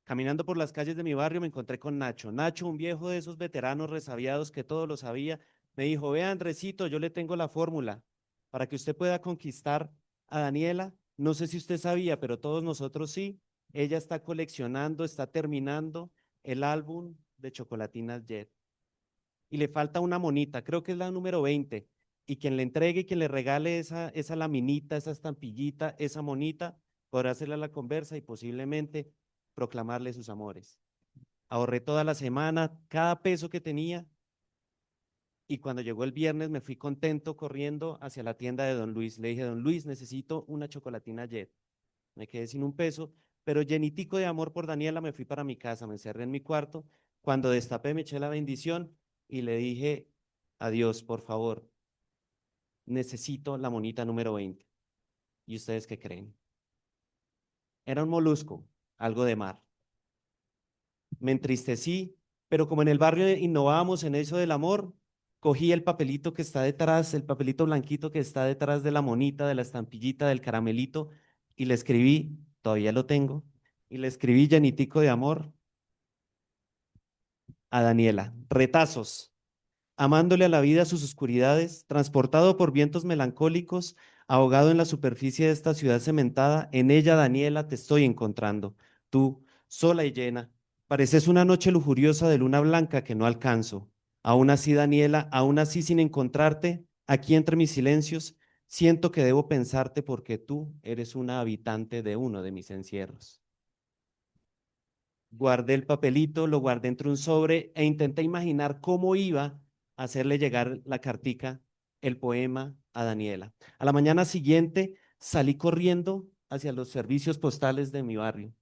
Caminando por las calles de mi barrio me encontré con Nacho. Nacho, un viejo de esos veteranos resabiados que todo lo sabía, me dijo, vea Andresito, yo le tengo la fórmula para que usted pueda conquistar a Daniela. No sé si usted sabía, pero todos nosotros sí. Ella está coleccionando, está terminando el álbum de chocolatinas Jet. Y le falta una monita, creo que es la número 20. Y quien le entregue y quien le regale esa laminita, esa estampillita, esa monita, podrá hacerle la conversa y posiblemente proclamarle sus amores. Ahorré toda la semana, cada peso que tenía, y cuando llegó el viernes me fui contento corriendo hacia la tienda de Don Luis. Le dije, Don Luis, necesito una chocolatina Jet. Me quedé sin un peso, pero llenitico de amor por Daniela me fui para mi casa, me encerré en mi cuarto. Cuando destapé me eché la bendición y le dije, adiós, por favor, necesito la monita número 20. ¿Y ustedes qué creen? Era un molusco, algo de mar. Me entristecí, pero como en el barrio innovábamos en eso del amor, cogí el papelito que está detrás, el papelito blanquito que está detrás de la monita, de la estampillita, del caramelito, y le escribí, todavía lo tengo, y le escribí llenitico de amor a Daniela. Retazos, amándole a la vida sus oscuridades, transportado por vientos melancólicos, ahogado en la superficie de esta ciudad cementada, en ella, Daniela, te estoy encontrando. Tú, sola y llena, pareces una noche lujuriosa de luna blanca que no alcanzo. Aún así, Daniela, aún así sin encontrarte, aquí entre mis silencios, siento que debo pensarte porque tú eres una habitante de uno de mis encierros. Guardé el papelito, lo guardé entre un sobre e intenté imaginar cómo iba a hacerle llegar la cartica, el poema a Daniela. A la mañana siguiente salí corriendo hacia los servicios postales de mi barrio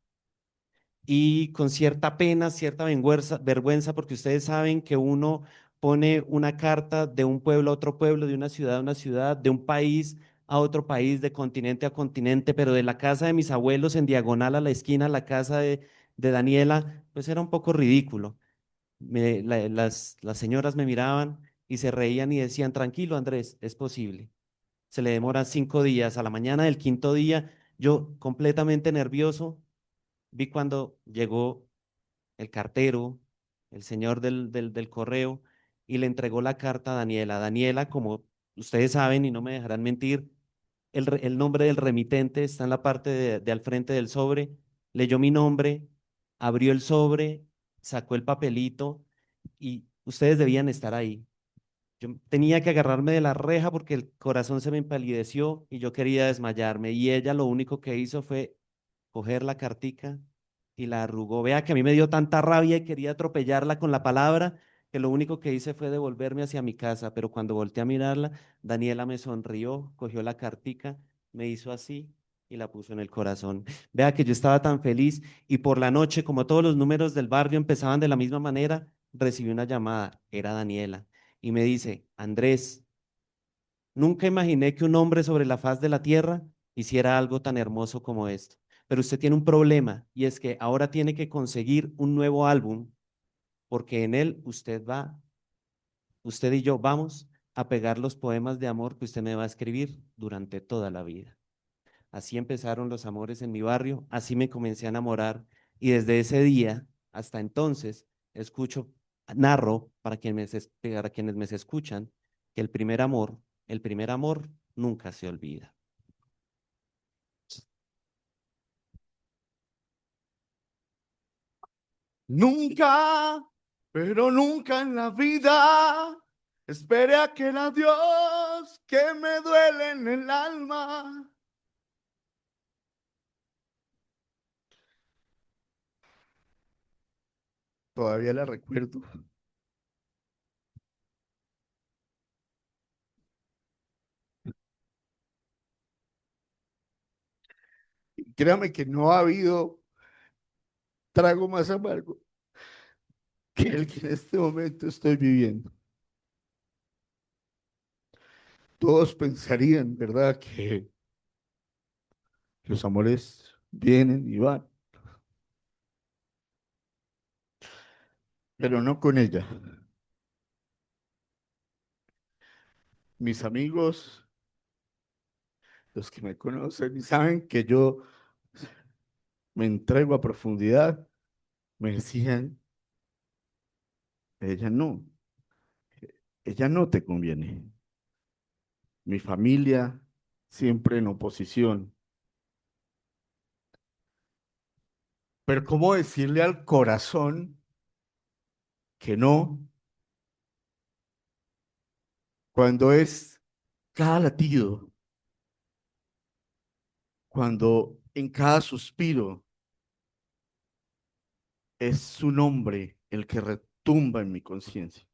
y con cierta pena, cierta vergüenza, porque ustedes saben que uno pone una carta de un pueblo a otro pueblo, de una ciudad a una ciudad, de un país a otro país, de continente a continente, pero de la casa de mis abuelos en diagonal a la esquina, la casa de Daniela, pues era un poco ridículo. Las señoras me miraban y se reían y decían, tranquilo Andrés, es posible. Se le demora 5 días. A la mañana del quinto día, yo completamente nervioso, vi cuando llegó el cartero, el señor del correo, y le entregó la carta a Daniela. Daniela, como ustedes saben y no me dejarán mentir, el nombre del remitente está en la parte de al frente del sobre. Leyó mi nombre, abrió el sobre, sacó el papelito y ustedes debían estar ahí. Yo tenía que agarrarme de la reja porque el corazón se me empalideció y yo quería desmayarme. Y ella lo único que hizo fue coger la cartica y la arrugó. Vea que a mí me dio tanta rabia y quería atropellarla con la palabra que lo único que hice fue devolverme hacia mi casa. Pero cuando volteé a mirarla, Daniela me sonrió, cogió la cartica, me hizo así y la puso en el corazón. Vea que yo estaba tan feliz y por la noche, como todos los números del barrio empezaban de la misma manera, recibí una llamada. Era Daniela y me dice, Andrés, nunca imaginé que un hombre sobre la faz de la tierra hiciera algo tan hermoso como esto. Pero usted tiene un problema y es que ahora tiene que conseguir un nuevo álbum porque en él usted y yo vamos a pegar los poemas de amor que usted me va a escribir durante toda la vida. Así empezaron los amores en mi barrio, así me comencé a enamorar y desde ese día hasta entonces narro para quienes me escuchan que el primer amor el primer amor nunca se olvida. Nunca, pero nunca en la vida esperé aquel adiós que me duele en el alma. Todavía la recuerdo. Y créame que no ha habido trago más amargo que el que en este momento estoy viviendo. Todos pensarían, ¿verdad?, que los amores vienen y van, pero no con ella. Mis amigos, los que me conocen y saben que yo me entrego a profundidad, me decían, ella no, ella no te conviene. Mi familia siempre en oposición. Pero ¿cómo decirle al corazón que no cuando es cada latido, cuando en cada suspiro es su nombre el que retumba en mi conciencia?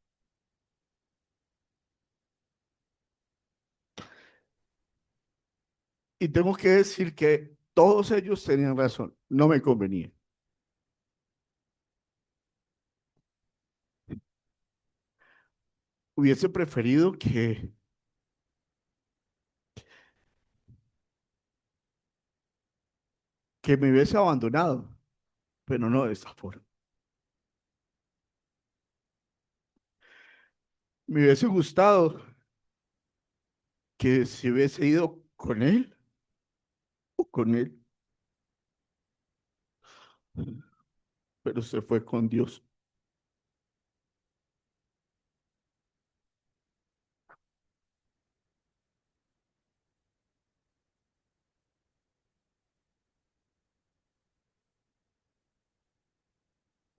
Y tengo que decir que todos ellos tenían razón, no me convenía. Hubiese preferido que me hubiese abandonado, pero no de esa forma. Me hubiese gustado que se hubiese ido con él o con él, pero se fue con Dios.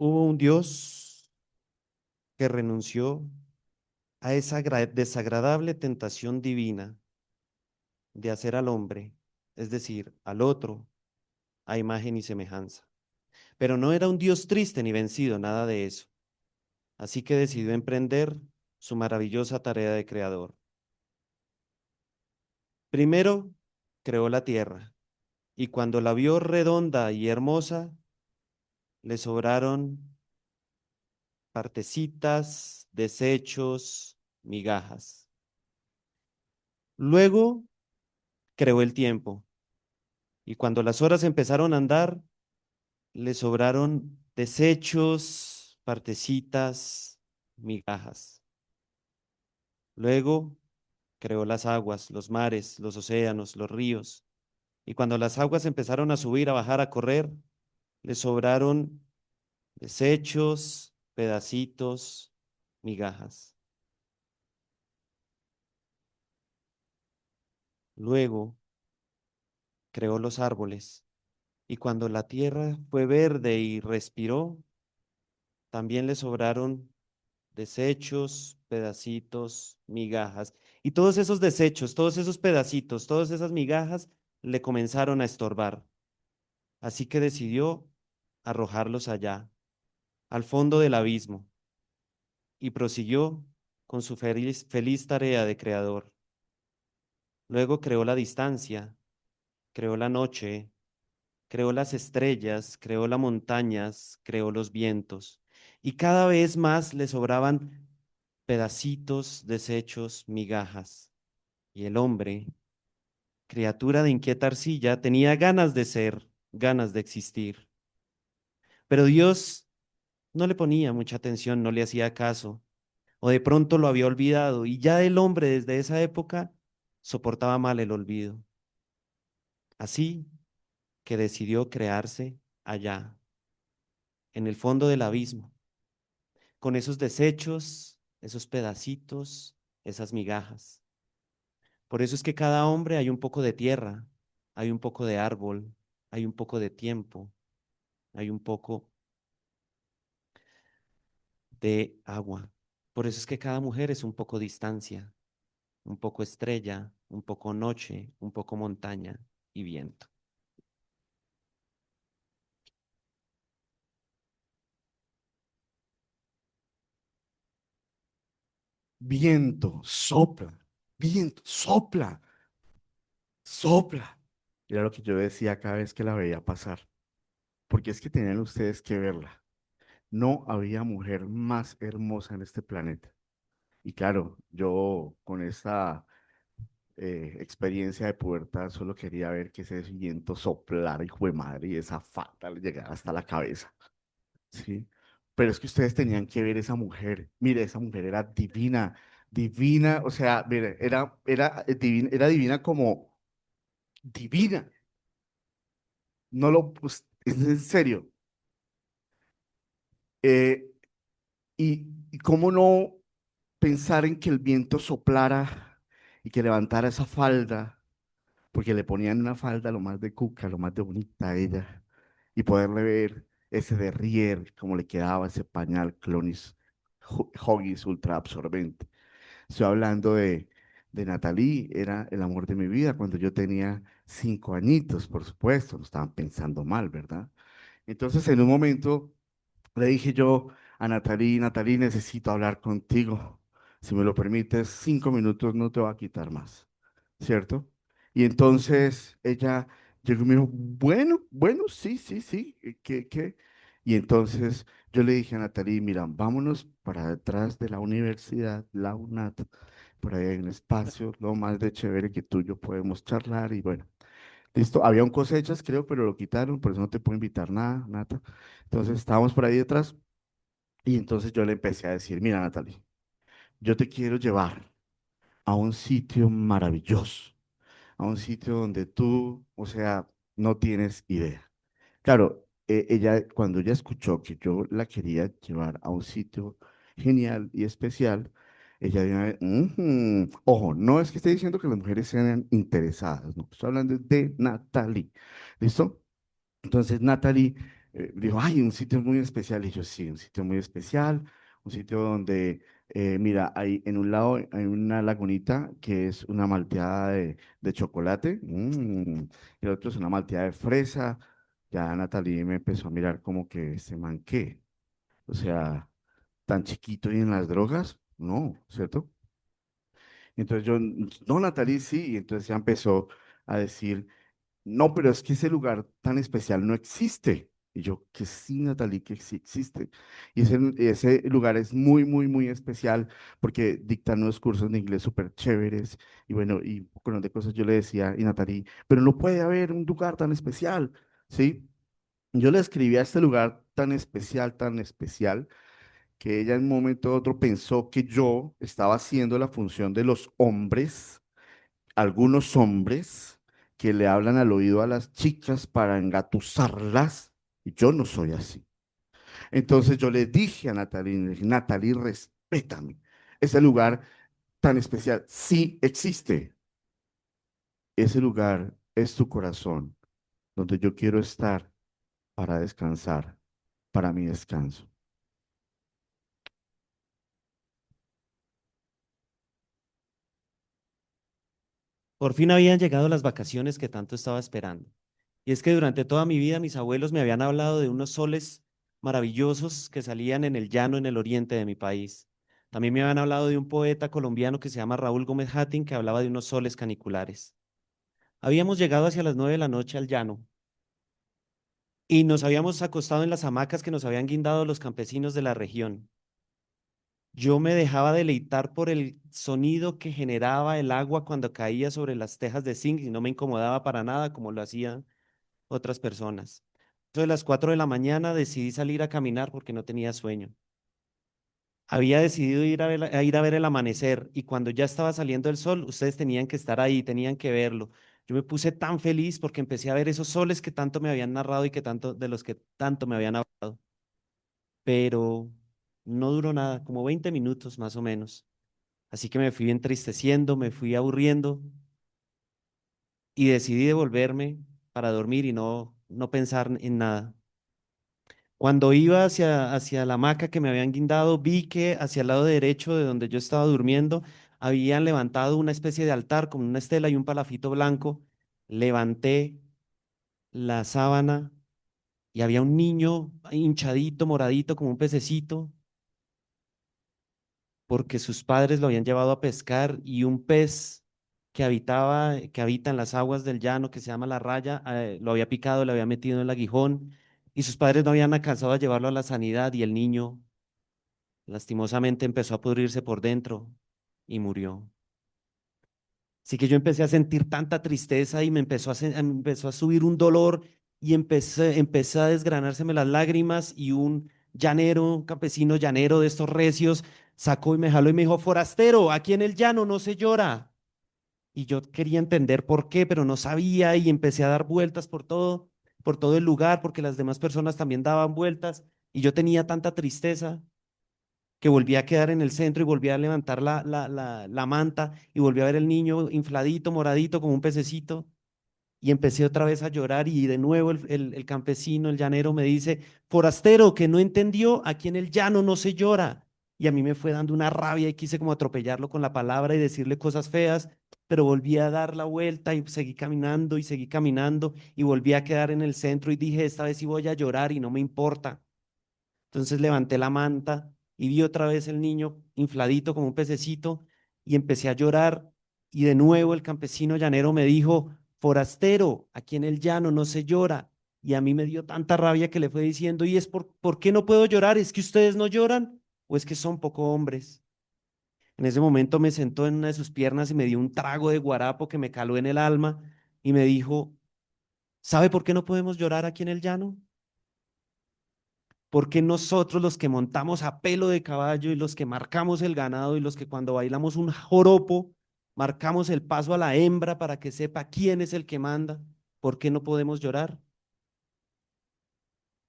Hubo un Dios que renunció a esa desagradable tentación divina de hacer al hombre, es decir, al otro, a imagen y semejanza. Pero no era un Dios triste ni vencido, nada de eso. Así que decidió emprender su maravillosa tarea de creador. Primero, creó la tierra, y cuando la vio redonda y hermosa, le sobraron partecitas, desechos, migajas. Luego, creó el tiempo, y cuando las horas empezaron a andar, le sobraron desechos, partecitas, migajas. Luego, creó las aguas, los mares, los océanos, los ríos. Y cuando las aguas empezaron a subir, a bajar, a correr, le sobraron desechos, pedacitos, migajas. Luego creó los árboles. Y cuando la tierra fue verde y respiró, también le sobraron desechos, pedacitos, migajas. Y todos esos desechos, todos esos pedacitos, todas esas migajas le comenzaron a estorbar. Así que decidió arrojarlos allá, al fondo del abismo, y prosiguió con su feliz tarea de creador. Luego creó la distancia, creó la noche, creó las estrellas, creó las montañas, creó los vientos, y cada vez más le sobraban pedacitos, desechos, migajas. Y el hombre, criatura de inquieta arcilla, tenía ganas de ser, ganas de existir. Pero Dios no le ponía mucha atención, no le hacía caso, o de pronto lo había olvidado, y ya el hombre desde esa época soportaba mal el olvido. Así que decidió crearse allá, en el fondo del abismo, con esos desechos, esos pedacitos, esas migajas. Por eso es que cada hombre hay un poco de tierra, hay un poco de árbol, hay un poco de tiempo, hay un poco de agua. Por eso es que cada mujer es un poco distancia, un poco estrella, un poco noche, un poco montaña y viento. Viento, sopla, viento, sopla, sopla. Era lo que yo decía cada vez que la veía pasar, porque es que tenían ustedes que verla. No había mujer más hermosa en este planeta. Y claro, yo con esta experiencia de pubertad solo quería ver que ese viento soplara, hijo de madre, y esa falda le llegara hasta la cabeza. ¿Sí? Pero es que ustedes tenían que ver esa mujer. Mire, esa mujer era divina, divina, o sea, mire, era divina como divina. No lo, pues, es en serio. Eh, y cómo no pensar en que el viento soplara y que levantara esa falda, porque le ponían una falda lo más de cuca, lo más de bonita a ella, y poderle ver ese derrier, como le quedaba ese pañal Clonis Huggies ultra absorbente. Estoy hablando de Natalie, era el amor de mi vida cuando yo tenía 5 añitos, por supuesto, no estaban pensando mal, ¿verdad? Entonces, en un momento le dije yo a Natalie, Natalie, necesito hablar contigo. Si me lo permites, 5 minutos no te va a quitar más, ¿cierto? Y entonces ella llegó y me dijo, bueno, bueno, sí, sí, sí, ¿qué? Y entonces yo le dije a Natalie, mira, vámonos para detrás de la universidad, la UNAT, por ahí hay un espacio, lo más de chévere que tú y yo podemos charlar y bueno. Listo, había un cosechas, creo, pero lo quitaron, por eso no te puedo invitar nada, nada. Entonces estábamos por ahí detrás y entonces yo le empecé a decir, mira, Natalie, yo te quiero llevar a un sitio maravilloso, a un sitio donde tú, o sea, no tienes idea. Claro, ella, cuando ella escuchó que yo la quería llevar a un sitio genial y especial, ella dijo, "Ujú". Ojo, no es que esté diciendo que las mujeres sean interesadas, no, estoy hablando de Natalie, ¿listo? Entonces Natalie dijo, ay, un sitio muy especial. Y yo, sí, un sitio muy especial, un sitio donde, mira, hay, en un lado hay una lagunita que es una malteada de chocolate, y el otro es una malteada de fresa. Ya Natalie me empezó a mirar como que se manqué, o sea, tan chiquito y en las drogas, no, ¿cierto? Entonces yo, no, Natalie, sí, y entonces ya empezó a decir, no, pero es que ese lugar tan especial no existe. Y yo, que sí, Natalie, que sí existe. Y ese lugar es muy, muy, muy especial porque dictan unos cursos de inglés súper chéveres. Y bueno, y con de cosas yo le decía, y Natalie, pero no puede haber un lugar tan especial, ¿sí? Yo le escribí a este lugar tan especial, que ella en un momento u otro pensó que yo estaba haciendo la función de los hombres, algunos hombres que le hablan al oído a las chicas para engatusarlas, y yo no soy así. Entonces yo le dije a Natalie, le dije, Natalie, respétame. Ese lugar tan especial sí existe. Ese lugar es tu corazón, donde yo quiero estar para descansar, para mi descanso. Por fin habían llegado las vacaciones que tanto estaba esperando. Y es que durante toda mi vida mis abuelos me habían hablado de unos soles maravillosos que salían en el llano en el oriente de mi país. También me habían hablado de un poeta colombiano que se llama Raúl Gómez Hattin que hablaba de unos soles caniculares. Habíamos llegado hacia las 9 de la noche al llano y nos habíamos acostado en las hamacas que nos habían guindado los campesinos de la región. Yo me dejaba deleitar por el sonido que generaba el agua cuando caía sobre las tejas de zinc y no me incomodaba para nada como lo hacían otras personas. Entonces, a las 4 de la mañana decidí salir a caminar porque no tenía sueño. Había decidido ir a ver el amanecer y cuando ya estaba saliendo el sol, ustedes tenían que estar ahí, tenían que verlo. Yo me puse tan feliz porque empecé a ver esos soles que tanto me habían narrado y que tanto, de los que tanto me habían hablado. Pero no duró nada, como 20 minutos más o menos. Así que me fui entristeciendo, me fui aburriendo y decidí devolverme para dormir y no pensar en nada. Cuando iba hacia la hamaca que me habían guindado, vi que hacia el lado derecho de donde yo estaba durmiendo habían levantado una especie de altar con una estela y un palafito blanco. Levanté la sábana y había un niño hinchadito, moradito, como un pececito, porque sus padres lo habían llevado a pescar y un pez que habita en las aguas del llano, que se llama la raya, lo había picado, le había metido en el aguijón y sus padres no habían alcanzado a llevarlo a la sanidad y el niño lastimosamente empezó a pudrirse por dentro y murió. Así que yo empecé a sentir tanta tristeza y me empezó a subir un dolor y empecé a desgranárseme las lágrimas y un llanero, un campesino llanero de estos recios, sacó y me jaló y me dijo, forastero, aquí en el llano no se llora. Y yo quería entender por qué, pero no sabía y empecé a dar vueltas por todo el lugar, porque las demás personas también daban vueltas y yo tenía tanta tristeza que volví a quedar en el centro y volví a levantar la manta y volví a ver el niño infladito, moradito, como un pececito. Y empecé otra vez a llorar y de nuevo el campesino, el llanero me dice, forastero, que no entendió, aquí en el llano no se llora. Y a mí me fue dando una rabia y quise como atropellarlo con la palabra y decirle cosas feas, pero volví a dar la vuelta y seguí caminando y volví a quedar en el centro y dije, esta vez sí voy a llorar y no me importa. Entonces levanté la manta y vi otra vez el niño infladito como un pececito y empecé a llorar y de nuevo el campesino llanero me dijo, forastero, aquí en el llano no se llora. Y a mí me dio tanta rabia que le fue diciendo, ¿y es por qué no puedo llorar? ¿Es que ustedes no lloran o es que son poco hombres? En ese momento me sentó en una de sus piernas y me dio un trago de guarapo que me caló en el alma y me dijo, ¿sabe por qué no podemos llorar aquí en el llano? Porque nosotros los que montamos a pelo de caballo y los que marcamos el ganado y los que cuando bailamos un joropo marcamos el paso a la hembra para que sepa quién es el que manda, ¿por qué no podemos llorar?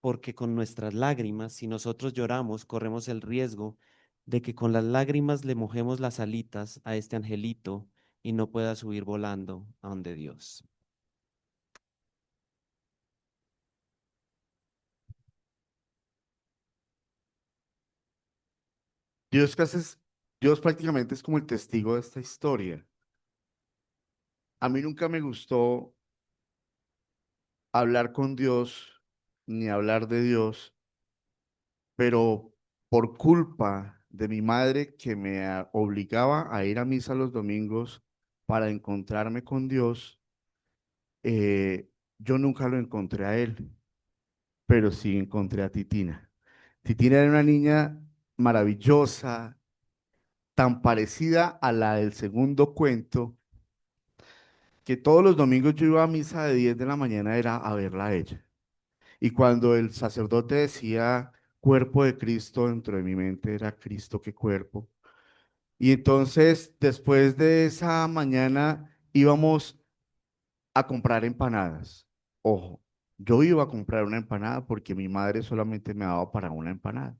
Porque con nuestras lágrimas, si nosotros lloramos, corremos el riesgo de que con las lágrimas le mojemos las alitas a este angelito y no pueda subir volando a donde Dios. Dios, Dios prácticamente es como el testigo de esta historia. A mí nunca me gustó hablar con Dios ni hablar de Dios, pero por culpa de mi madre que me obligaba a ir a misa los domingos para encontrarme con Dios, eh, yo nunca lo encontré a él, pero sí encontré a Titina. Titina era una niña maravillosa, tan parecida a la del segundo cuento, que todos los domingos yo iba a misa de 10 de la mañana era a verla a ella. Y cuando el sacerdote decía cuerpo de Cristo, dentro de mi mente era Cristo que cuerpo. Y entonces, después de esa mañana, íbamos a comprar empanadas. Ojo, yo iba a comprar una empanada porque mi madre solamente me daba para una empanada.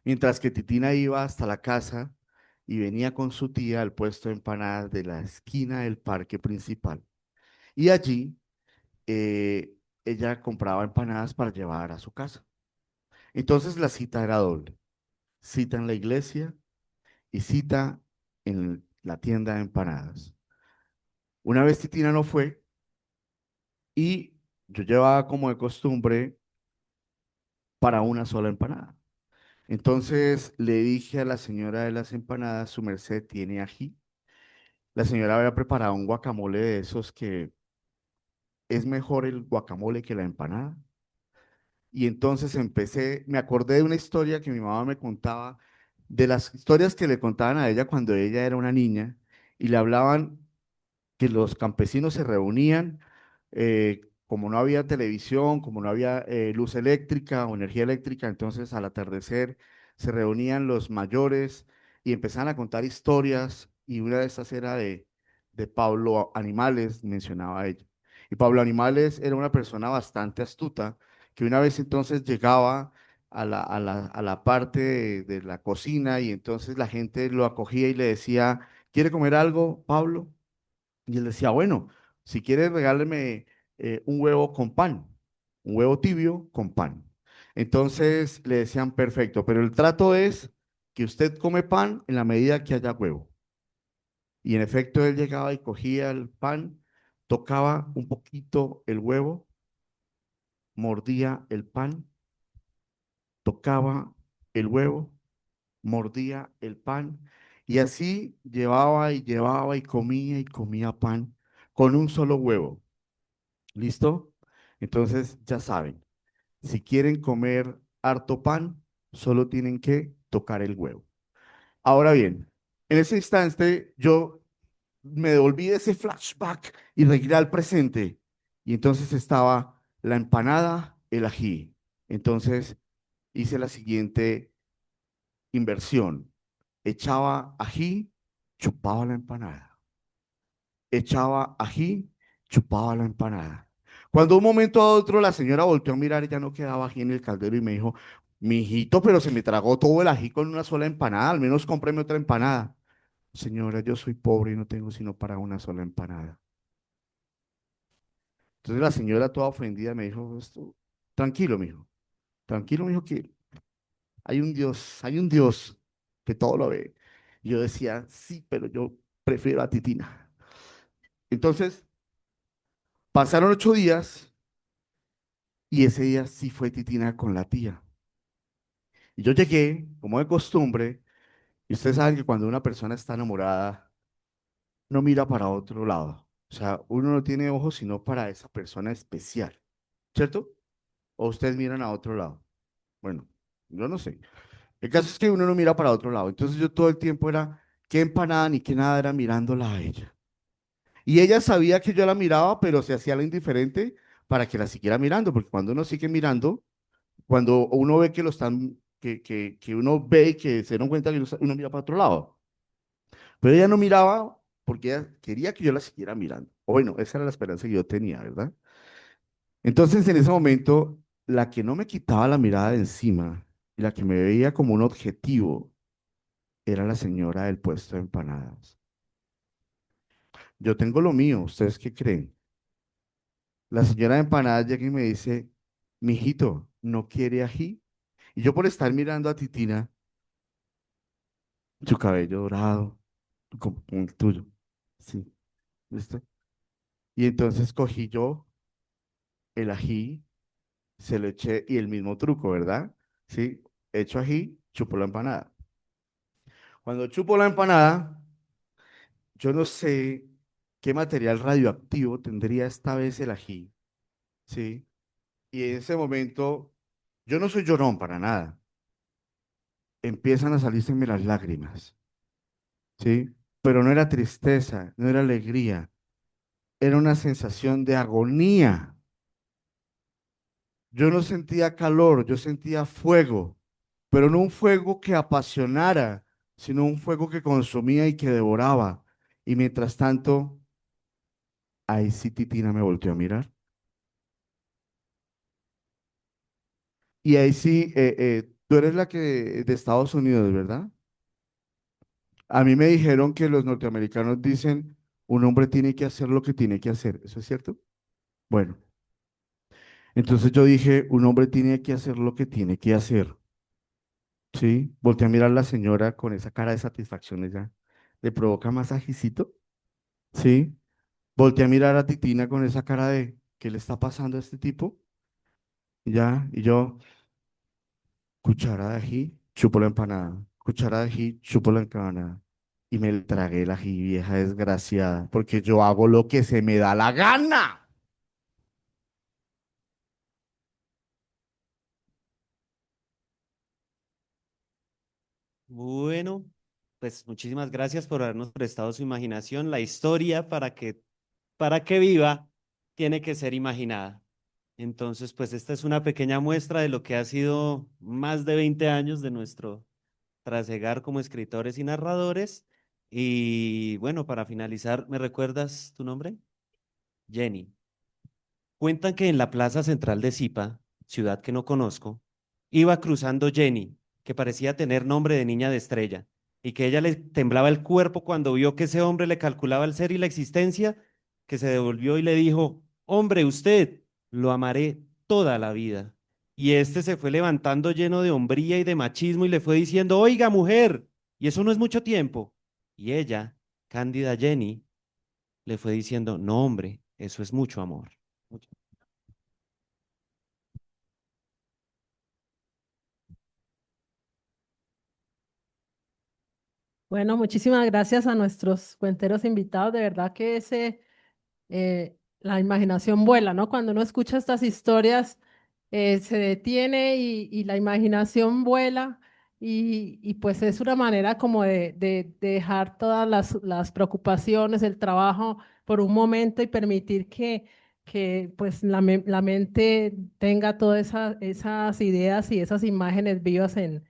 Mientras que Titina iba hasta la casa y venía con su tía al puesto de empanadas de la esquina del parque principal. Y allí ella compraba empanadas para llevar a su casa. Entonces la cita era doble. Cita en la iglesia y cita en la tienda de empanadas. Una vez Titina no fue y yo llevaba como de costumbre para una sola empanada. Entonces le dije a la señora de las empanadas, su merced tiene ají. La señora había preparado un guacamole de esos que es mejor el guacamole que la empanada. Y entonces me acordé de una historia que mi mamá me contaba, de las historias que le contaban a ella cuando ella era una niña y le hablaban que los campesinos se reunían, como no había televisión, como no había luz eléctrica o energía eléctrica, entonces al atardecer se reunían los mayores y empezaban a contar historias y una de estas era de Pablo Animales, mencionaba ella. Y Pablo Animales era una persona bastante astuta, que una vez entonces llegaba a la parte de la cocina y entonces la gente lo acogía y le decía, ¿quiere comer algo, Pablo? Y él decía, bueno, si quiere regáleme un huevo con pan, un huevo tibio con pan. Entonces le decían, perfecto, pero el trato es que usted come pan en la medida que haya huevo. Y en efecto él llegaba y cogía el pan, tocaba un poquito el huevo, mordía el pan, tocaba el huevo, mordía el pan y así llevaba y comía pan con un solo huevo. ¿Listo? Entonces ya saben, si quieren comer harto pan, solo tienen que tocar el huevo. Ahora bien, en ese instante yo me devolví de ese flashback y regresé al presente. Y entonces estaba la empanada, el ají. Entonces hice la siguiente inversión. Echaba ají, chupaba la empanada. Echaba ají, chupaba la empanada. Cuando un momento a otro la señora volteó a mirar y ya no quedaba ají en el caldero y me dijo, mijito, pero se me tragó todo el ají con una sola empanada, al menos cómpreme otra empanada. Señora, yo soy pobre y no tengo sino para una sola empanada. Entonces la señora toda ofendida me dijo, tranquilo, mijo, que hay un Dios que todo lo ve. Y yo decía, sí, pero yo prefiero a Titina. Entonces, pasaron 8 días y ese día sí fue Titina con la tía. Y yo llegué, como de costumbre, y ustedes saben que cuando una persona está enamorada, no mira para otro lado. O sea, uno no tiene ojos sino para esa persona especial, ¿cierto? O ustedes miran a otro lado. Bueno, yo no sé. El caso es que uno no mira para otro lado. Entonces yo todo el tiempo era, qué empanada ni qué nada, era mirándola a ella. Y ella sabía que yo la miraba, pero se hacía la indiferente para que la siguiera mirando, porque cuando uno sigue mirando, cuando uno ve que lo están, que uno ve y que se dan cuenta que uno mira para otro lado. Pero ella no miraba porque ella quería que yo la siguiera mirando. O bueno, esa era la esperanza que yo tenía, ¿verdad? Entonces en ese momento, la que no me quitaba la mirada de encima y la que me veía como un objetivo era la señora del puesto de empanadas. Yo tengo lo mío, ¿ustedes qué creen? La señora de empanadas llega y me dice, mijito, ¿no quiere ají? Y yo por estar mirando a Titina, su cabello dorado, como el tuyo, sí, ¿listo? Y entonces cogí yo el ají, se lo eché y el mismo truco, ¿verdad? Sí, echo ají, chupo la empanada. Cuando chupo la empanada, yo no sé qué material radioactivo tendría esta vez el ají, ¿sí? Y en ese momento, yo no soy llorón para nada. Empiezan a salírseme las lágrimas, ¿sí? Pero no era tristeza, no era alegría, era una sensación de agonía. Yo no sentía calor, yo sentía fuego, pero no un fuego que apasionara, sino un fuego que consumía y que devoraba. Y mientras tanto, ahí sí Titina me volteó a mirar. Y ahí sí, tú eres la que de Estados Unidos, ¿verdad? A mí me dijeron que los norteamericanos dicen, un hombre tiene que hacer lo que tiene que hacer. ¿Eso es cierto? Bueno, entonces yo dije, un hombre tiene que hacer lo que tiene que hacer. ¿Sí? Volteé a mirar a la señora con esa cara de satisfacción, ella le provoca masajicito. ¿Sí? Volteé a mirar a Titina con esa cara de, ¿qué le está pasando a este tipo? Ya, y yo, cuchara de ají, chupo la empanada. Cuchara de ají, chupo la empanada. Y me tragué el ají, vieja desgraciada, porque yo hago lo que se me da la gana. Bueno, pues muchísimas gracias por habernos prestado su imaginación. La historia para que viva tiene que ser imaginada. Entonces, pues esta es una pequeña muestra de lo que ha sido más de 20 años de nuestro trasegar como escritores y narradores. Y bueno, para finalizar, ¿me recuerdas tu nombre? Jenny. Cuentan que en la plaza central de Zipa, ciudad que no conozco, iba cruzando Jenny, que parecía tener nombre de niña de estrella. y que ella le temblaba el cuerpo cuando vio que ese hombre le calculaba el ser y la existencia, que se devolvió y le dijo, hombre, usted, lo amaré toda la vida. Y este se fue levantando lleno de hombría y de machismo y le fue diciendo, oiga, mujer, y eso no es mucho tiempo. Y ella, Cándida Jenny, le fue diciendo, no, hombre, eso es mucho amor. Bueno, muchísimas gracias a nuestros cuenteros invitados. De verdad que la imaginación vuela, ¿no? Cuando uno escucha estas historias, se detiene y la imaginación vuela y pues es una manera como de dejar todas las preocupaciones, el trabajo por un momento y permitir que pues la mente tenga todas esas ideas y esas imágenes vivas en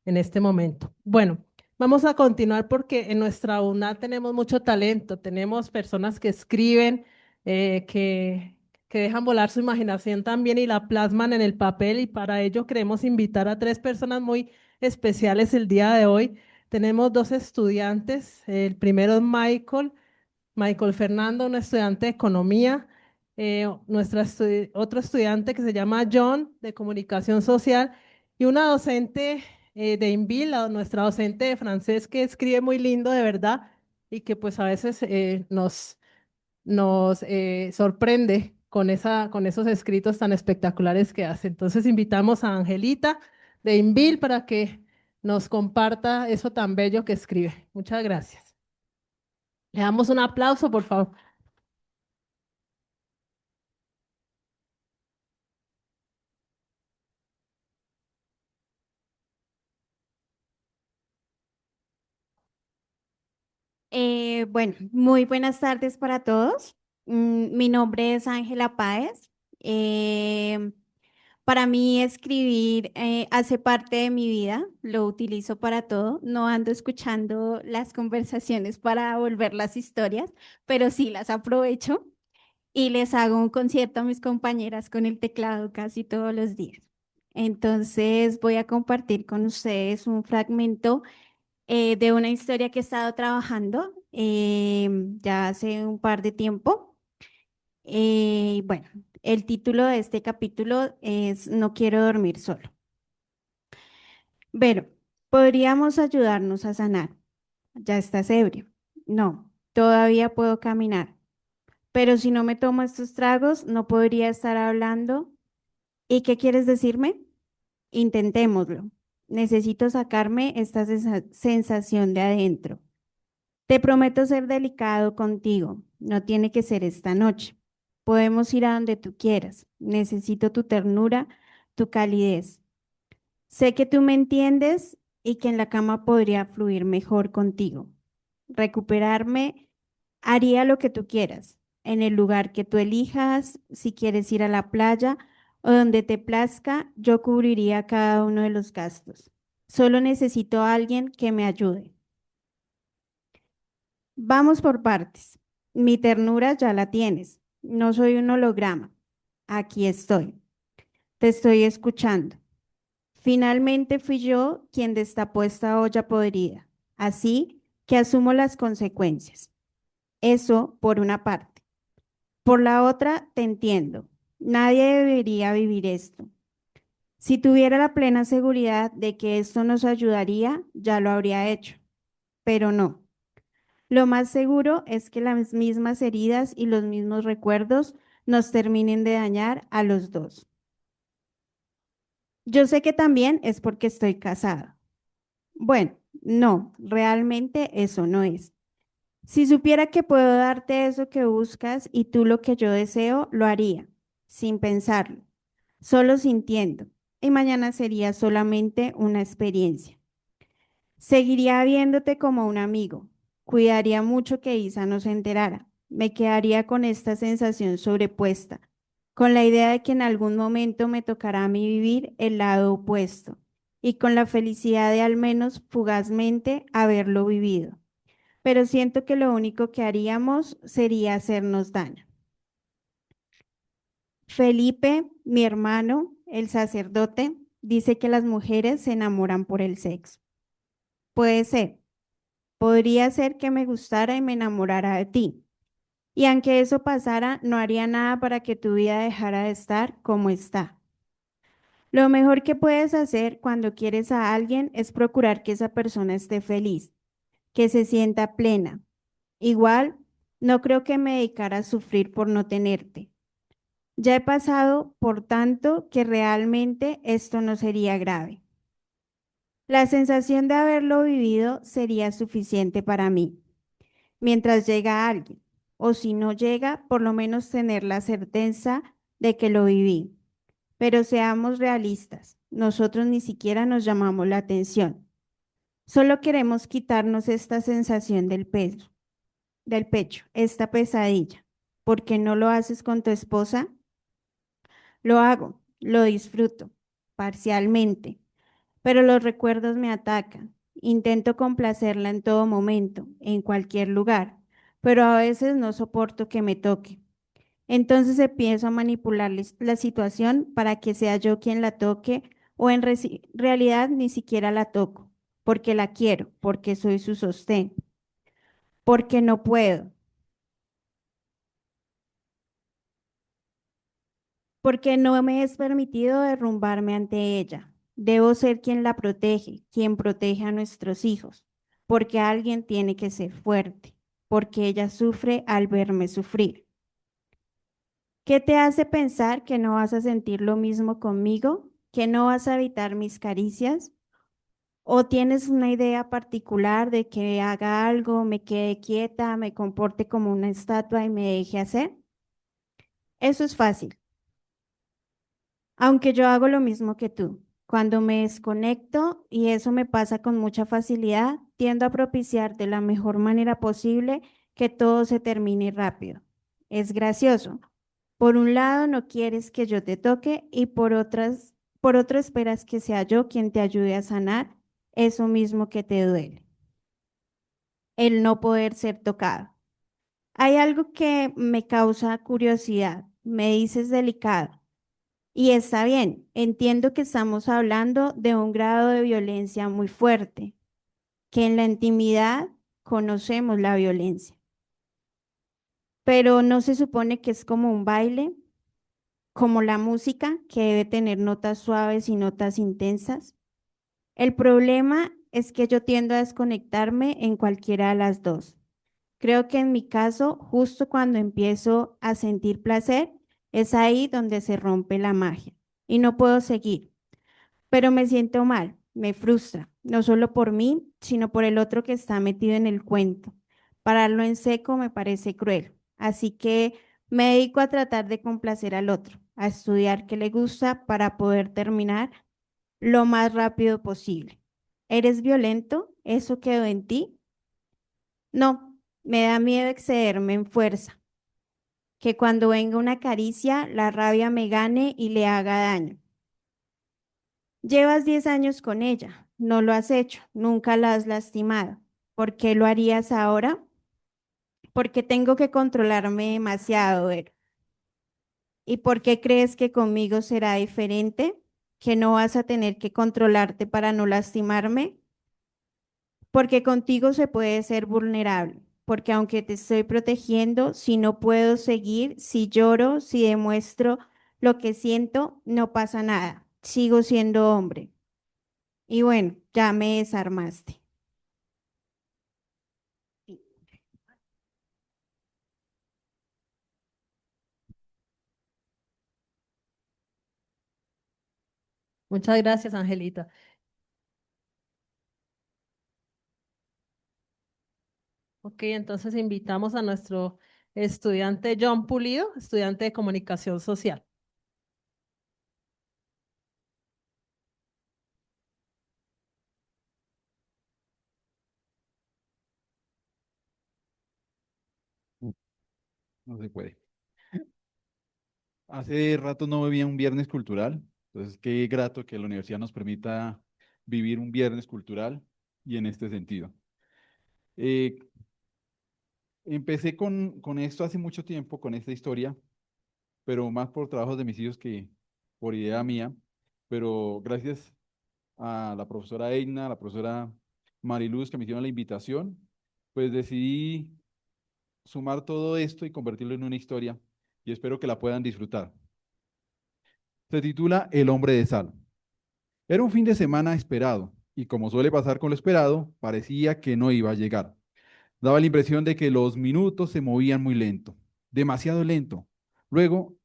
este momento. Bueno. Vamos a continuar porque en nuestra UNAD tenemos mucho talento, tenemos personas que escriben, que dejan volar su imaginación también y la plasman en el papel y para ello queremos invitar a tres personas muy especiales el día de hoy. Tenemos dos estudiantes, el primero es Michael Fernando, un estudiante de economía, otro estudiante que se llama John, de comunicación social, y una docente de INVIL, nuestra docente de francés que escribe muy lindo, de verdad, y que pues a veces nos sorprende con esos escritos tan espectaculares que hace. Entonces invitamos a Angelita de INVIL para que nos comparta eso tan bello que escribe. Muchas gracias. Le damos un aplauso, por favor. Bueno, muy buenas tardes para todos. Mi nombre es Ángela Páez. Em, para mí escribir hace parte de mi vida, lo utilizo para todo. No ando escuchando las conversaciones para volver las historias, pero sí las aprovecho y les hago un concierto a mis compañeras con el teclado casi todos los días. Entonces voy a compartir con ustedes un fragmento de una historia que he estado trabajando ya hace un par de tiempo. Bueno, el título de este capítulo es No quiero dormir solo. Pero, podríamos ayudarnos a sanar. Ya estás ebrio. No, todavía puedo caminar. Pero si no me tomo estos tragos, no podría estar hablando. ¿Y qué quieres decirme? Intentémoslo. Necesito sacarme esta sensación de adentro. Te prometo ser delicado contigo. No tiene que ser esta noche. Podemos ir a donde tú quieras. Necesito tu ternura, tu calidez. Sé que tú me entiendes y que en la cama podría fluir mejor contigo. Recuperarme, haría lo que tú quieras, en el lugar que tú elijas, si quieres ir a la playa o donde te plazca, yo cubriría cada uno de los gastos. Solo necesito a alguien que me ayude. Vamos por partes. Mi ternura ya la tienes. No soy un holograma. Aquí estoy. Te estoy escuchando. Finalmente fui yo quien destapó esta olla podrida. Así que asumo las consecuencias. Eso por una parte. Por la otra, te entiendo. Nadie debería vivir esto. Si tuviera la plena seguridad de que esto nos ayudaría, ya lo habría hecho. Pero no. Lo más seguro es que las mismas heridas y los mismos recuerdos nos terminen de dañar a los dos. Yo sé que también es porque estoy casada. Bueno, no, realmente eso no es. Si supiera que puedo darte eso que buscas y tú lo que yo deseo, lo haría, sin pensarlo, solo sintiendo. Y mañana sería solamente una experiencia. Seguiría viéndote como un amigo. Cuidaría mucho que Isa no se enterara. Me quedaría con esta sensación sobrepuesta, con la idea de que en algún momento me tocará a mí vivir el lado opuesto y con la felicidad de al menos fugazmente haberlo vivido. Pero siento que lo único que haríamos sería hacernos daño. Felipe, mi hermano, el sacerdote, dice que las mujeres se enamoran por el sexo. Puede ser, Podría ser que me gustara y me enamorara de ti. Y aunque eso pasara, no haría nada para que tu vida dejara de estar como está. Lo mejor que puedes hacer cuando quieres a alguien es procurar que esa persona esté feliz, que se sienta plena. Igual, no creo que me dedicara a sufrir por no tenerte. Ya he pasado por tanto que realmente esto no sería grave. La sensación de haberlo vivido sería suficiente para mí, mientras llega alguien, o si no llega, por lo menos tener la certeza de que lo viví. Pero seamos realistas, nosotros ni siquiera nos llamamos la atención. Solo queremos quitarnos esta sensación del pecho, esta pesadilla. ¿Por qué no lo haces con tu esposa? Lo hago, lo disfruto, parcialmente, pero los recuerdos me atacan. Intento complacerla en todo momento, en cualquier lugar, pero a veces no soporto que me toque. Entonces empiezo a manipular la situación para que sea yo quien la toque o en realidad ni siquiera la toco, porque la quiero, porque soy su sostén, porque no puedo, porque no me es permitido derrumbarme ante ella. Debo ser quien la protege, quien protege a nuestros hijos, porque alguien tiene que ser fuerte, porque ella sufre al verme sufrir. ¿Qué te hace pensar que no vas a sentir lo mismo conmigo? ¿Que no vas a evitar mis caricias? ¿O tienes una idea particular de que haga algo, me quede quieta, me comporte como una estatua y me deje hacer? Eso es fácil, aunque yo hago lo mismo que tú. Cuando me desconecto, y eso me pasa con mucha facilidad, tiendo a propiciar de la mejor manera posible que todo se termine rápido. Es gracioso. Por un lado, no quieres que yo te toque y por otro esperas que sea yo quien te ayude a sanar eso mismo que te duele, el no poder ser tocado. Hay algo que me causa curiosidad. Me dices delicado. Y está bien, entiendo que estamos hablando de un grado de violencia muy fuerte, que en la intimidad conocemos la violencia, pero no se supone que es como un baile, como la música, que debe tener notas suaves y notas intensas. El problema es que yo tiendo a desconectarme en cualquiera de las dos. Creo que en mi caso, justo cuando empiezo a sentir placer, es ahí donde se rompe la magia y no puedo seguir. Pero me siento mal, me frustra, no solo por mí, sino por el otro que está metido en el cuento. Pararlo en seco me parece cruel, así que me dedico a tratar de complacer al otro, a estudiar qué le gusta para poder terminar lo más rápido posible. ¿Eres violento? ¿Eso quedó en ti? No, me da miedo excederme en fuerza, que cuando venga una caricia, la rabia me gane y le haga daño. Llevas 10 años con ella, no lo has hecho, nunca la has lastimado. ¿Por qué lo harías ahora? Porque tengo que controlarme demasiado, Vero. ¿Y por qué crees que conmigo será diferente? ¿Que no vas a tener que controlarte para no lastimarme? Porque contigo se puede ser vulnerable, porque aunque te estoy protegiendo, si no puedo seguir, si lloro, si demuestro lo que siento, no pasa nada, sigo siendo hombre. Y bueno, ya me desarmaste. Muchas gracias, Angelita. Ok, entonces invitamos a nuestro estudiante John Pulido, estudiante de comunicación social. No se puede. Hace rato no vivía un viernes cultural, entonces qué grato que la universidad nos permita vivir un viernes cultural y en este sentido. Eh, Empecé con esto hace mucho tiempo, con esta historia, pero más por trabajos de mis hijos que por idea mía, pero gracias a la profesora Eina, a la profesora Mariluz que me hicieron la invitación pues decidí sumar todo esto y convertirlo en una historia y espero que la puedan disfrutar. Se titula El hombre de sal. Era un fin de semana esperado y como suele pasar con lo esperado, parecía que no iba a llegar. Daba la impresión de que los minutos se movían muy lento, demasiado lento. Luego,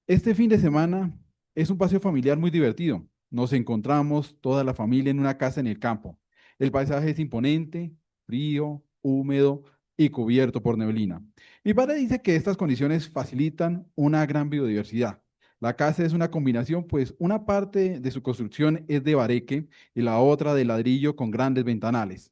este fin de semana es un paseo familiar muy divertido. Nos encontramos toda la familia en una casa en el campo. El paisaje es imponente, frío, húmedo y cubierto por neblina. Mi padre dice que estas condiciones facilitan una gran biodiversidad. La casa es una combinación, pues una parte de su construcción es de bareque y la otra de ladrillo con grandes ventanales.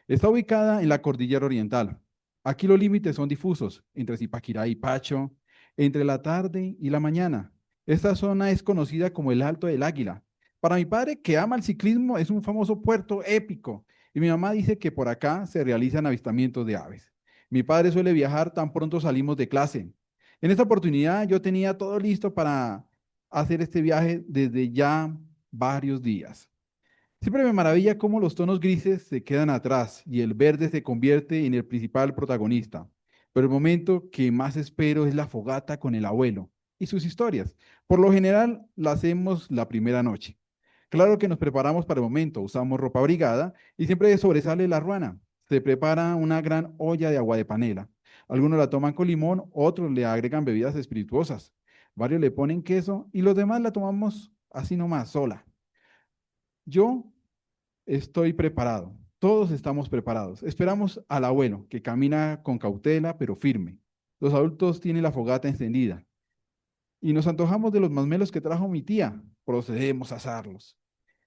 Está ubicada en la cordillera oriental. Aquí los límites son difusos entre Zipaquirá y Pacho, entre la tarde y la mañana. Esta zona es conocida como el Alto del Águila. Para mi padre, que ama el ciclismo, es un famoso puerto épico. Y mi mamá dice que por acá se realizan avistamientos de aves. Mi padre suele viajar tan pronto salimos de clase. En esta oportunidad yo tenía todo listo para hacer este viaje desde ya varios días. Siempre me maravilla cómo los tonos grises se quedan atrás y el verde se convierte en el principal protagonista. Pero el momento que más espero es la fogata con el abuelo y sus historias. Por lo general, la hacemos la primera noche. Claro que nos preparamos para el momento, usamos ropa abrigada y siempre sobresale la ruana. Se prepara una gran olla de agua de panela. Algunos la toman con limón, otros le agregan bebidas espirituosas. Varios le ponen queso y los demás la tomamos así nomás, sola. Yo estoy preparado. Todos estamos preparados. Esperamos al abuelo, que camina con cautela, pero firme. Los adultos tienen la fogata encendida. Y nos antojamos de los masmelos que trajo mi tía. Procedemos a asarlos.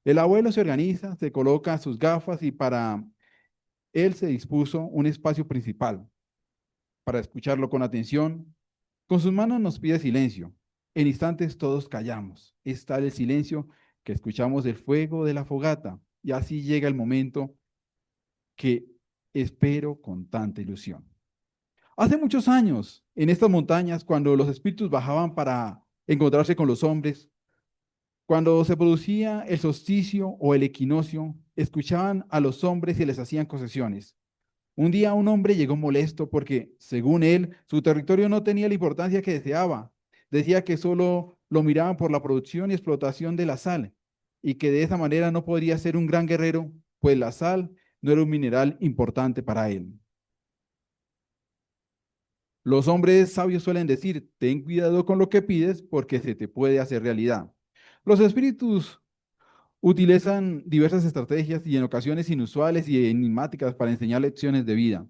El abuelo se organiza, se coloca sus gafas y para él se dispuso un espacio principal. Para escucharlo con atención, con sus manos nos pide silencio. En instantes todos callamos. Es tal el silencio que escuchamos el fuego de la fogata. Y así llega el momento que espero con tanta ilusión. Hace muchos años, en estas montañas, cuando los espíritus bajaban para encontrarse con los hombres, cuando se producía el solsticio o el equinoccio, escuchaban a los hombres y les hacían concesiones. Un día un hombre llegó molesto porque, según él, su territorio no tenía la importancia que deseaba. Decía que solo lo miraban por la producción y explotación de la sal y que de esa manera no podría ser un gran guerrero, pues la sal no era un mineral importante para él. Los hombres sabios suelen decir, ten cuidado con lo que pides porque se te puede hacer realidad. Los espíritus utilizan diversas estrategias y en ocasiones inusuales y enigmáticas para enseñar lecciones de vida.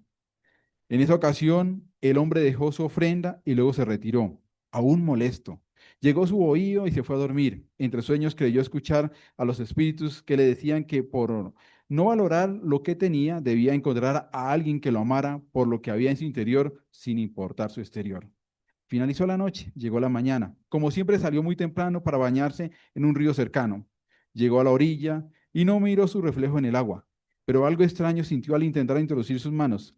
En esa ocasión, el hombre dejó su ofrenda y luego se retiró, aún molesto. Llegó su bohío y se fue a dormir. Entre sueños creyó escuchar a los espíritus que le decían que por no valorar lo que tenía, debía encontrar a alguien que lo amara por lo que había en su interior, sin importar su exterior. Finalizó la noche, llegó la mañana. Como siempre, salió muy temprano para bañarse en un río cercano. Llegó a la orilla y no miró su reflejo en el agua, pero algo extraño sintió al intentar introducir sus manos.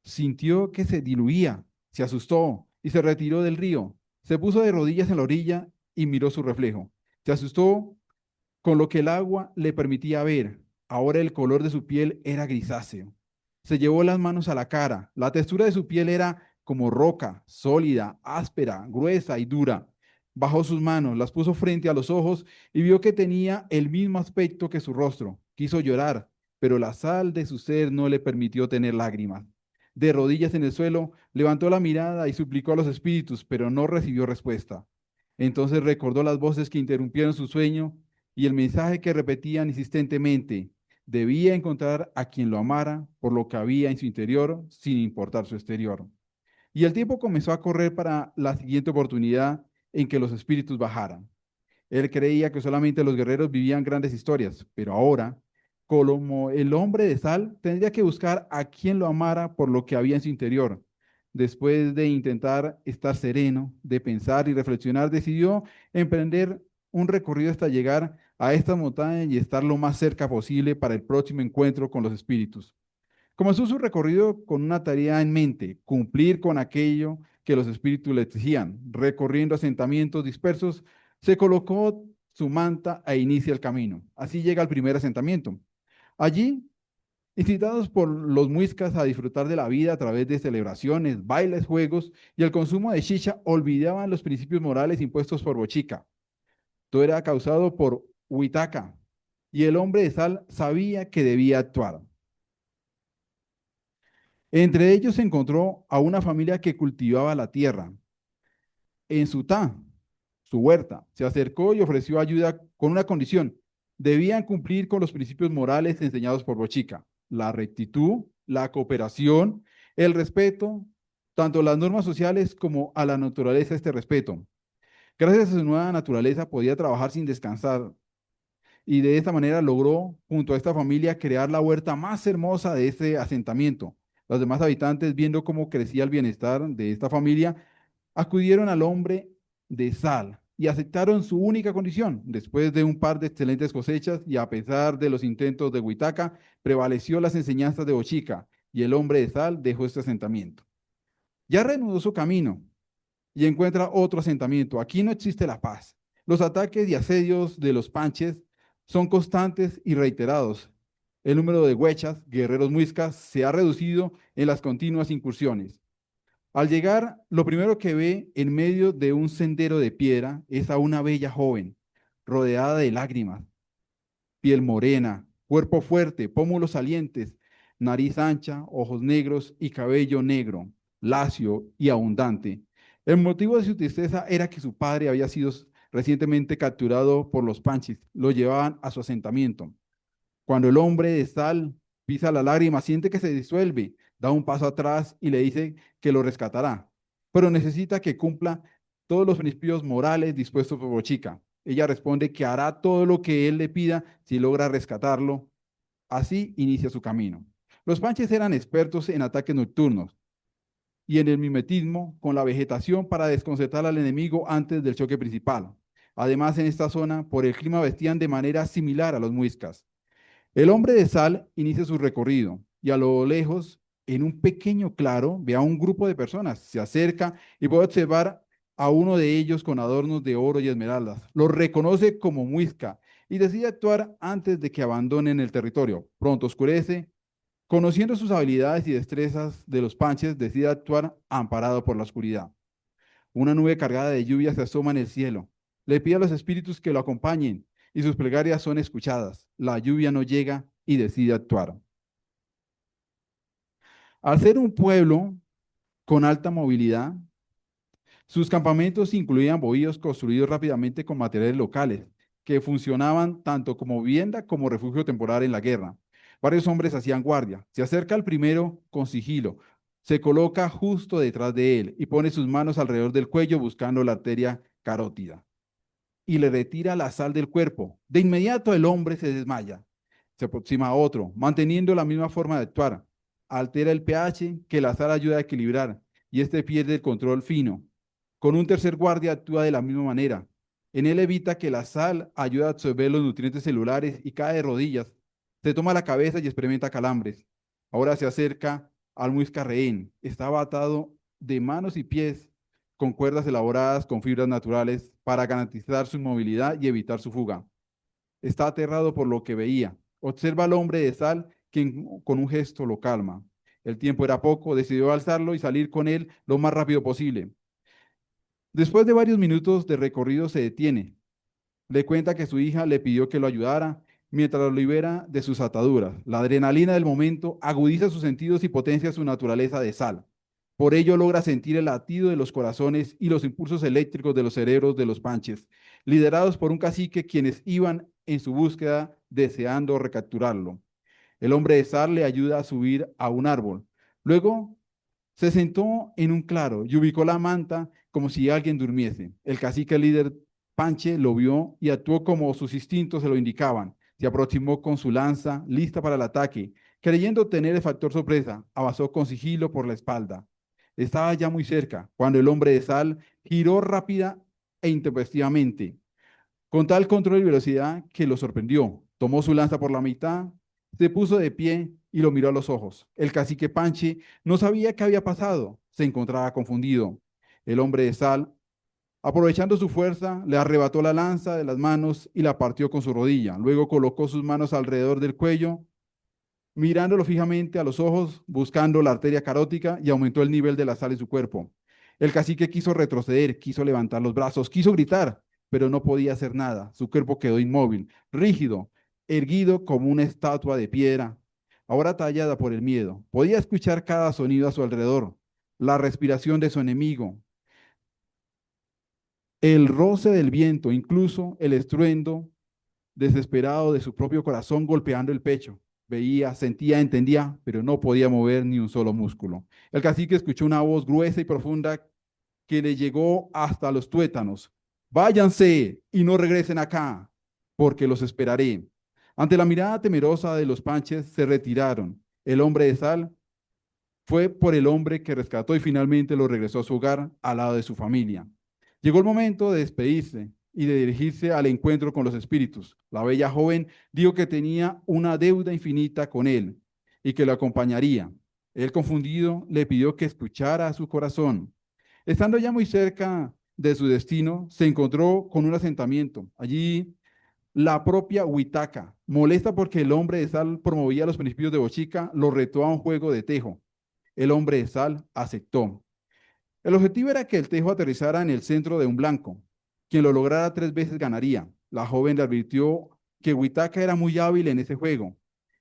Sintió que se diluía, se asustó y se retiró del río. Se puso de rodillas en la orilla y miró su reflejo. Se asustó con lo que el agua le permitía ver. Ahora el color de su piel era grisáceo. Se llevó las manos a la cara. La textura de su piel era como roca, sólida, áspera, gruesa y dura. Bajó sus manos, las puso frente a los ojos y vio que tenía el mismo aspecto que su rostro. Quiso llorar, pero la sal de su ser no le permitió tener lágrimas. De rodillas en el suelo, levantó la mirada y suplicó a los espíritus, pero no recibió respuesta. Entonces recordó las voces que interrumpieron su sueño y el mensaje que repetían insistentemente. Debía encontrar a quien lo amara por lo que había en su interior, sin importar su exterior. Y el tiempo comenzó a correr para la siguiente oportunidad en que los espíritus bajaran. Él creía que solamente los guerreros vivían grandes historias, pero ahora, como el hombre de sal, tendría que buscar a quien lo amara por lo que había en su interior. Después de intentar estar sereno, de pensar y reflexionar, decidió emprender un recorrido hasta llegar a esta montaña y estar lo más cerca posible para el próximo encuentro con los espíritus. Comenzó su recorrido con una tarea en mente, cumplir con aquello que los espíritus le exigían. Recorriendo asentamientos dispersos, se colocó su manta e inicia el camino. Así llega al primer asentamiento. Allí Incitados por los muiscas a disfrutar de la vida a través de celebraciones, bailes, juegos y el consumo de chicha, olvidaban los principios morales impuestos por Bochica. Todo era causado por Huitaca, y el hombre de sal sabía que debía actuar. Entre ellos se encontró a una familia que cultivaba la tierra. En Sutá, su huerta, se acercó y ofreció ayuda con una condición: debían cumplir con los principios morales enseñados por Bochica: la rectitud, la cooperación, el respeto, tanto a las normas sociales como a la naturaleza. Este respeto, gracias a su nueva naturaleza, podía trabajar sin descansar, y de esta manera logró, junto a esta familia, crear la huerta más hermosa de ese asentamiento. Los demás habitantes, viendo cómo crecía el bienestar de esta familia, acudieron al hombre de sal y aceptaron su única condición. Después de un par de excelentes cosechas y a pesar de los intentos de Huitaca, prevaleció las enseñanzas de Bochica, y el hombre de sal dejó este asentamiento. Ya reanudó su camino y encuentra otro asentamiento. Aquí no existe la paz. Los ataques y asedios de los panches son constantes y reiterados. El número de huechas, guerreros muiscas, se ha reducido en las continuas incursiones. Al llegar, lo primero que ve en medio de un sendero de piedra es a una bella joven, rodeada de lágrimas, piel morena, cuerpo fuerte, pómulos salientes, nariz ancha, ojos negros y cabello negro, lacio y abundante. El motivo de su tristeza era que su padre había sido recientemente capturado por los panches. Lo llevaban a su asentamiento. Cuando el hombre de sal pisa la lágrima, siente que se disuelve, da un paso atrás y le dice que lo rescatará, pero necesita que cumpla todos los principios morales dispuestos por Bochica. Ella responde que hará todo lo que él le pida si logra rescatarlo. Así inicia su camino. Los panches eran expertos en ataques nocturnos y en el mimetismo con la vegetación para desconcertar al enemigo antes del choque principal. Además, en esta zona, por el clima, vestían de manera similar a los muiscas. El hombre de sal inicia su recorrido y a lo lejos, en un pequeño claro, ve a un grupo de personas. Se acerca y puede observar a uno de ellos con adornos de oro y esmeraldas. Lo reconoce como muisca y decide actuar antes de que abandonen el territorio. Pronto oscurece. Conociendo sus habilidades y destrezas de los panches, decide actuar amparado por la oscuridad. Una nube cargada de lluvia se asoma en el cielo. Le pide a los espíritus que lo acompañen y sus plegarias son escuchadas. La lluvia no llega y decide actuar. Al ser un pueblo con alta movilidad, sus campamentos incluían bohíos construidos rápidamente con materiales locales, que funcionaban tanto como vivienda como refugio temporal en la guerra. Varios hombres hacían guardia. Se acerca al primero con sigilo, se coloca justo detrás de él y pone sus manos alrededor del cuello buscando la arteria carótida y le retira la sal del cuerpo. De inmediato el hombre se desmaya. Se aproxima a otro, manteniendo la misma forma de actuar. Altera el pH que la sal ayuda a equilibrar y este pierde el control fino. Con un tercer guardia actúa de la misma manera. En él evita que la sal ayude a absorber los nutrientes celulares y cae de rodillas. Se toma la cabeza y experimenta calambres. Ahora se acerca al muisca rehén. Estaba atado de manos y pies con cuerdas elaboradas con fibras naturales para garantizar su movilidad y evitar su fuga. Está aterrado por lo que veía. Observa al hombre de sal, quien con un gesto lo calma. El tiempo era poco, decidió alzarlo y salir con él lo más rápido posible. Después de varios minutos de recorrido se detiene. Le cuenta que su hija le pidió que lo ayudara mientras lo libera de sus ataduras. La adrenalina del momento agudiza sus sentidos y potencia su naturaleza de sal. Por ello logra sentir el latido de los corazones y los impulsos eléctricos de los cerebros de los panches, liderados por un cacique quienes iban en su búsqueda deseando recapturarlo. El hombre de sal le ayuda a subir a un árbol. Luego se sentó en un claro y ubicó la manta como si alguien durmiese. El cacique líder panche lo vio y actuó como sus instintos se lo indicaban. Se aproximó con su lanza, lista para el ataque. Creyendo tener el factor sorpresa, avanzó con sigilo por la espalda. Estaba ya muy cerca, cuando el hombre de sal giró rápida e intempestivamente, con tal control y velocidad que lo sorprendió. Tomó su lanza por la mitad, se puso de pie y lo miró a los ojos. El cacique Panche no sabía qué había pasado, se encontraba confundido. El hombre de sal, aprovechando su fuerza, le arrebató la lanza de las manos y la partió con su rodilla. Luego colocó sus manos alrededor del cuello, mirándolo fijamente a los ojos, buscando la arteria carótica, y aumentó el nivel de la sal en su cuerpo. El cacique quiso retroceder, quiso levantar los brazos, quiso gritar, pero no podía hacer nada. Su cuerpo quedó inmóvil, rígido, erguido como una estatua de piedra, ahora tallada por el miedo. Podía escuchar cada sonido a su alrededor, la respiración de su enemigo, el roce del viento, incluso el estruendo desesperado de su propio corazón golpeando el pecho. Veía, sentía, entendía, pero no podía mover ni un solo músculo. El cacique escuchó una voz gruesa y profunda que le llegó hasta los tuétanos. Váyanse y no regresen acá, porque los esperaré. Ante la mirada temerosa de los panches, se retiraron. El hombre de sal fue por el hombre que rescató y finalmente lo regresó a su hogar al lado de su familia. Llegó el momento de despedirse y de dirigirse al encuentro con los espíritus. La bella joven dijo que tenía una deuda infinita con él y que lo acompañaría. Él, confundido, le pidió que escuchara a su corazón. Estando ya muy cerca de su destino, se encontró con un asentamiento. Allí la propia Huitaca, molesta porque el hombre de sal promovía los principios de Bochica, lo retó a un juego de tejo. El hombre de sal aceptó. El objetivo era que el tejo aterrizara en el centro de un blanco. Quien lo lograra 3 veces ganaría. La joven le advirtió que Huitaca era muy hábil en ese juego.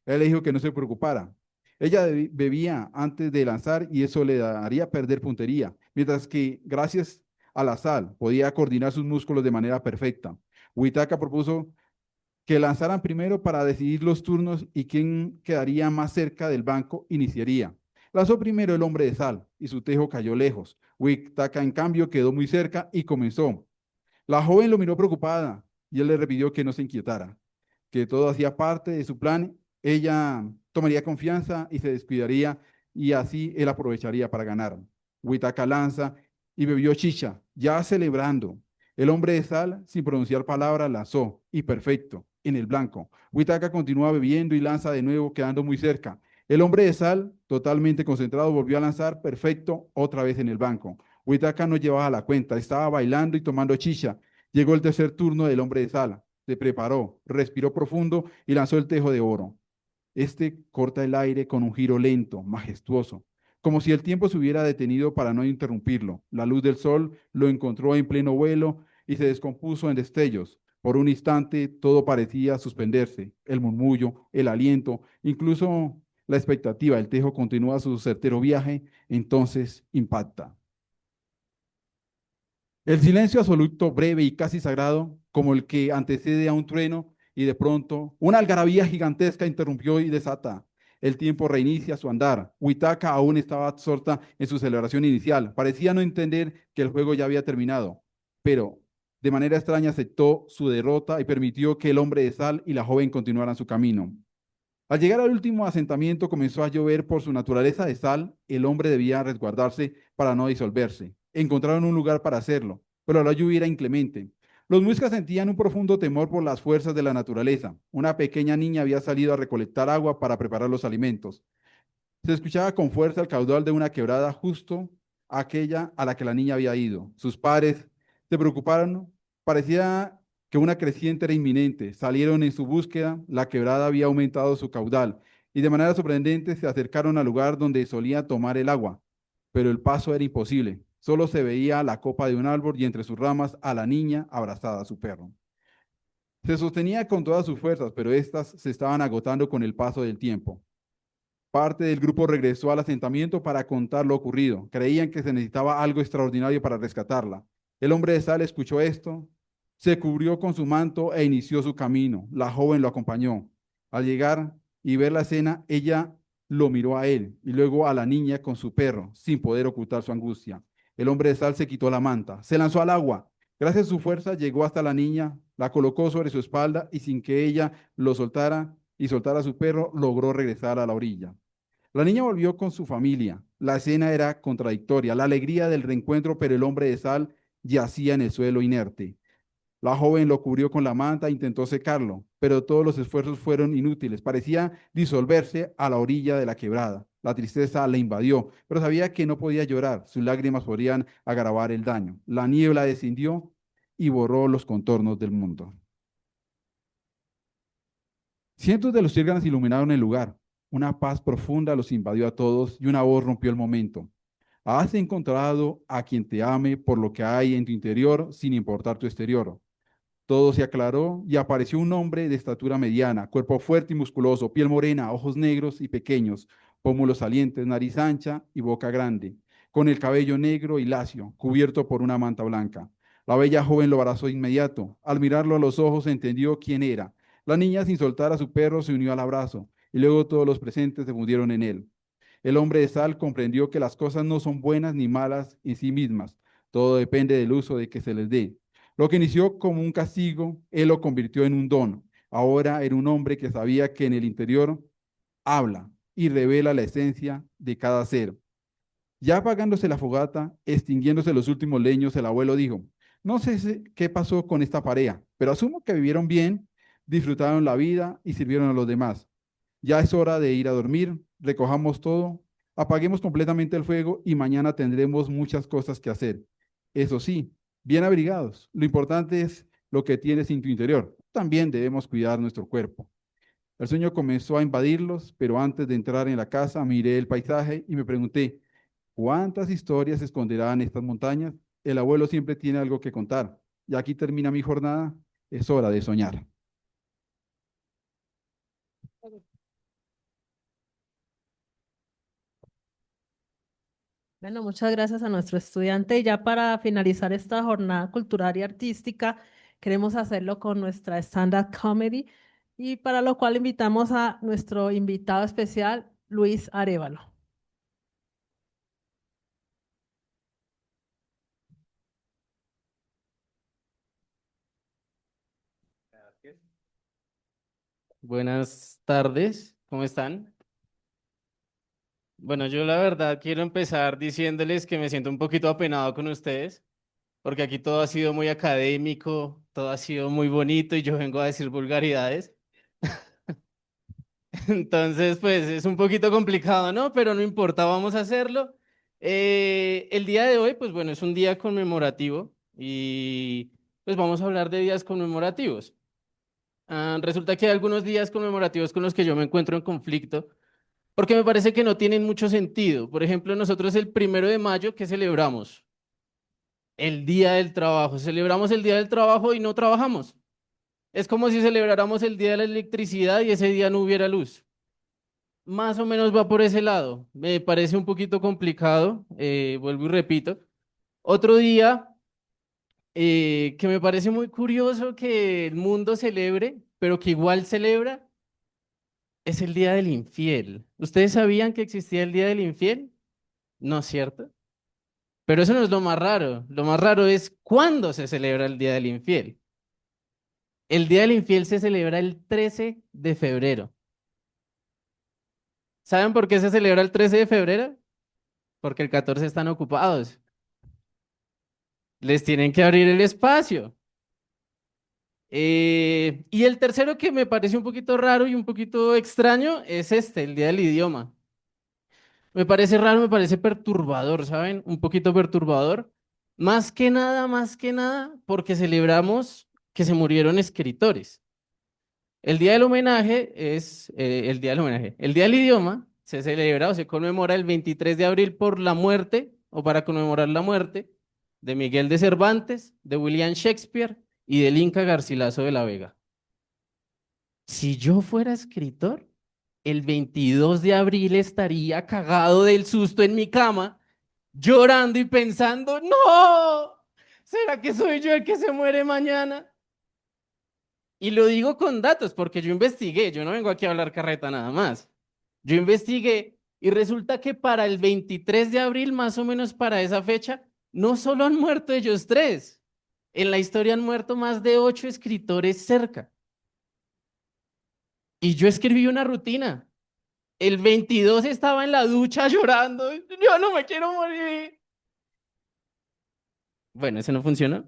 Él le dijo que no se preocupara. Ella bebía antes de lanzar y eso le daría perder puntería, mientras que gracias a la sal podía coordinar sus músculos de manera perfecta. Huitaca propuso que lanzaran primero para decidir los turnos y quien quedaría más cerca del banco iniciaría. Lanzó primero el hombre de sal y su tejo cayó lejos. Huitaca, en cambio, quedó muy cerca y comenzó. La joven lo miró preocupada y él le repitió que no se inquietara, que todo hacía parte de su plan. Ella tomaría confianza y se descuidaría y así él aprovecharía para ganar. Huitaca lanza y bebió chicha, ya celebrando. El hombre de sal, sin pronunciar palabra, lanzó y perfecto, en el blanco. Huitaca continúa bebiendo y lanza de nuevo, quedando muy cerca. El hombre de sal, totalmente concentrado, volvió a lanzar perfecto otra vez en el banco. Huitaca no llevaba la cuenta, estaba bailando y tomando chicha. Llegó el tercer turno del hombre de sal. Se preparó, respiró profundo y lanzó el tejo de oro. Este corta el aire con un giro lento, majestuoso, como si el tiempo se hubiera detenido para no interrumpirlo. La luz del sol lo encontró en pleno vuelo y se descompuso en destellos. Por un instante todo parecía suspenderse, el murmullo, el aliento, incluso la expectativa. El tejo continúa su certero viaje, entonces impacta. El silencio absoluto, breve y casi sagrado, como el que antecede a un trueno, y de pronto una algarabía gigantesca interrumpió y desata. El tiempo reinicia su andar. Huitaca aún estaba absorta en su celebración inicial. Parecía no entender que el juego ya había terminado, pero de manera extraña aceptó su derrota y permitió que el hombre de sal y la joven continuaran su camino. Al llegar al último asentamiento comenzó a llover. Por su naturaleza de sal, el hombre debía resguardarse para no disolverse. Encontraron un lugar para hacerlo, pero la lluvia era inclemente. Los muiscas sentían un profundo temor por las fuerzas de la naturaleza. Una pequeña niña había salido a recolectar agua para preparar los alimentos. Se escuchaba con fuerza el caudal de una quebrada justo aquella a la que la niña había ido. Sus padres se preocuparon. Parecía que una creciente era inminente. Salieron en su búsqueda. La quebrada había aumentado su caudal y de manera sorprendente se acercaron al lugar donde solía tomar el agua. Pero el paso era imposible. Solo se veía la copa de un árbol y entre sus ramas a la niña abrazada a su perro. Se sostenía con todas sus fuerzas, pero éstas se estaban agotando con el paso del tiempo. Parte del grupo regresó al asentamiento para contar lo ocurrido. Creían que se necesitaba algo extraordinario para rescatarla. El hombre de sal escuchó esto, se cubrió con su manto e inició su camino. La joven lo acompañó. Al llegar y ver la escena, ella lo miró a él y luego a la niña con su perro, sin poder ocultar su angustia. El hombre de sal se quitó la manta, se lanzó al agua. Gracias a su fuerza llegó hasta la niña, la colocó sobre su espalda y sin que ella lo soltara y soltara a su perro, logró regresar a la orilla. La niña volvió con su familia. La escena era contradictoria, la alegría del reencuentro, pero el hombre de sal yacía en el suelo inerte. La joven lo cubrió con la manta e intentó secarlo, pero todos los esfuerzos fueron inútiles. Parecía disolverse a la orilla de la quebrada. La tristeza le invadió, pero sabía que no podía llorar. Sus lágrimas podrían agravar el daño. La niebla descendió y borró los contornos del mundo. Cientos de luciérnagas iluminaron el lugar. Una paz profunda los invadió a todos y una voz rompió el momento. Has encontrado a quien te ame por lo que hay en tu interior, sin importar tu exterior. Todo se aclaró y apareció un hombre de estatura mediana, cuerpo fuerte y musculoso, piel morena, ojos negros y pequeños, pómulos salientes, nariz ancha y boca grande, con el cabello negro y lacio, cubierto por una manta blanca. La bella joven lo abrazó de inmediato. Al mirarlo a los ojos entendió quién era. La niña, sin soltar a su perro, se unió al abrazo y luego todos los presentes se fundieron en él. El hombre de sal comprendió que las cosas no son buenas ni malas en sí mismas. Todo depende del uso de que se les dé. Lo que inició como un castigo, él lo convirtió en un don. Ahora era un hombre que sabía que en el interior habla y revela la esencia de cada ser. Ya apagándose la fogata, extinguiéndose los últimos leños, el abuelo dijo, no sé qué pasó con esta pareja, pero asumo que vivieron bien, disfrutaron la vida y sirvieron a los demás. Ya es hora de ir a dormir, recojamos todo, apaguemos completamente el fuego y mañana tendremos muchas cosas que hacer. Eso sí, bien abrigados. Lo importante es lo que tienes en tu interior. También debemos cuidar nuestro cuerpo. El sueño comenzó a invadirlos, pero antes de entrar en la casa miré el paisaje y me pregunté, ¿cuántas historias esconderán estas montañas? El abuelo siempre tiene algo que contar. Y aquí termina mi jornada. Es hora de soñar. Bueno, muchas gracias a nuestro estudiante. Y ya para finalizar esta jornada cultural y artística, queremos hacerlo con nuestra stand-up comedy y para lo cual invitamos a nuestro invitado especial, Luis Arévalo. Buenas tardes, ¿cómo están? Bueno, yo la verdad quiero empezar diciéndoles que me siento un poquito apenado con ustedes, porque aquí todo ha sido muy académico, todo ha sido muy bonito y yo vengo a decir vulgaridades. Entonces, pues es un poquito complicado, ¿no? Pero no importa, vamos a hacerlo. El día de hoy, pues bueno, es un día conmemorativo y pues vamos a hablar de días conmemorativos. Resulta que hay algunos días conmemorativos con los que yo me encuentro en conflicto, porque me parece que no tienen mucho sentido. Por ejemplo, nosotros el 1 de mayo, ¿qué celebramos? El Día del Trabajo. Celebramos el Día del Trabajo y no trabajamos. Es como si celebráramos el Día de la Electricidad y ese día no hubiera luz. Más o menos va por ese lado. Me parece un poquito complicado, vuelvo y repito. Otro día que me parece muy curioso que el mundo celebre, pero que igual celebra, es el Día del Infiel. ¿Ustedes sabían que existía el Día del Infiel? ¿No es cierto? Pero eso no es lo más raro. Lo más raro es cuándo se celebra el Día del Infiel. El Día del Infiel se celebra el 13 de febrero. ¿Saben por qué se celebra el 13 de febrero? Porque el 14 están ocupados. Les tienen que abrir el espacio. Y el tercero que me parece un poquito raro y un poquito extraño es el Día del Idioma. Me parece raro, me parece perturbador, ¿saben? Un poquito perturbador. Más que nada, porque celebramos que se murieron escritores. El Día del Homenaje es el Día del Homenaje. El Día del Idioma se celebra o se conmemora el 23 de abril por la muerte o para conmemorar la muerte de Miguel de Cervantes, de William Shakespeare y del Inca Garcilaso de la Vega. Si yo fuera escritor, el 22 de abril estaría cagado del susto en mi cama, llorando y pensando, no, ¿será que soy yo el que se muere mañana? Y lo digo con datos porque yo investigué, yo no vengo aquí a hablar carreta nada más. Yo investigué y resulta que para el 23 de abril, más o menos para esa fecha, no solo han muerto ellos tres, en la historia han muerto más de 8 escritores cerca. Y yo escribí una rutina. El 22 estaba en la ducha llorando. Yo no me quiero morir. Bueno, eso no funcionó.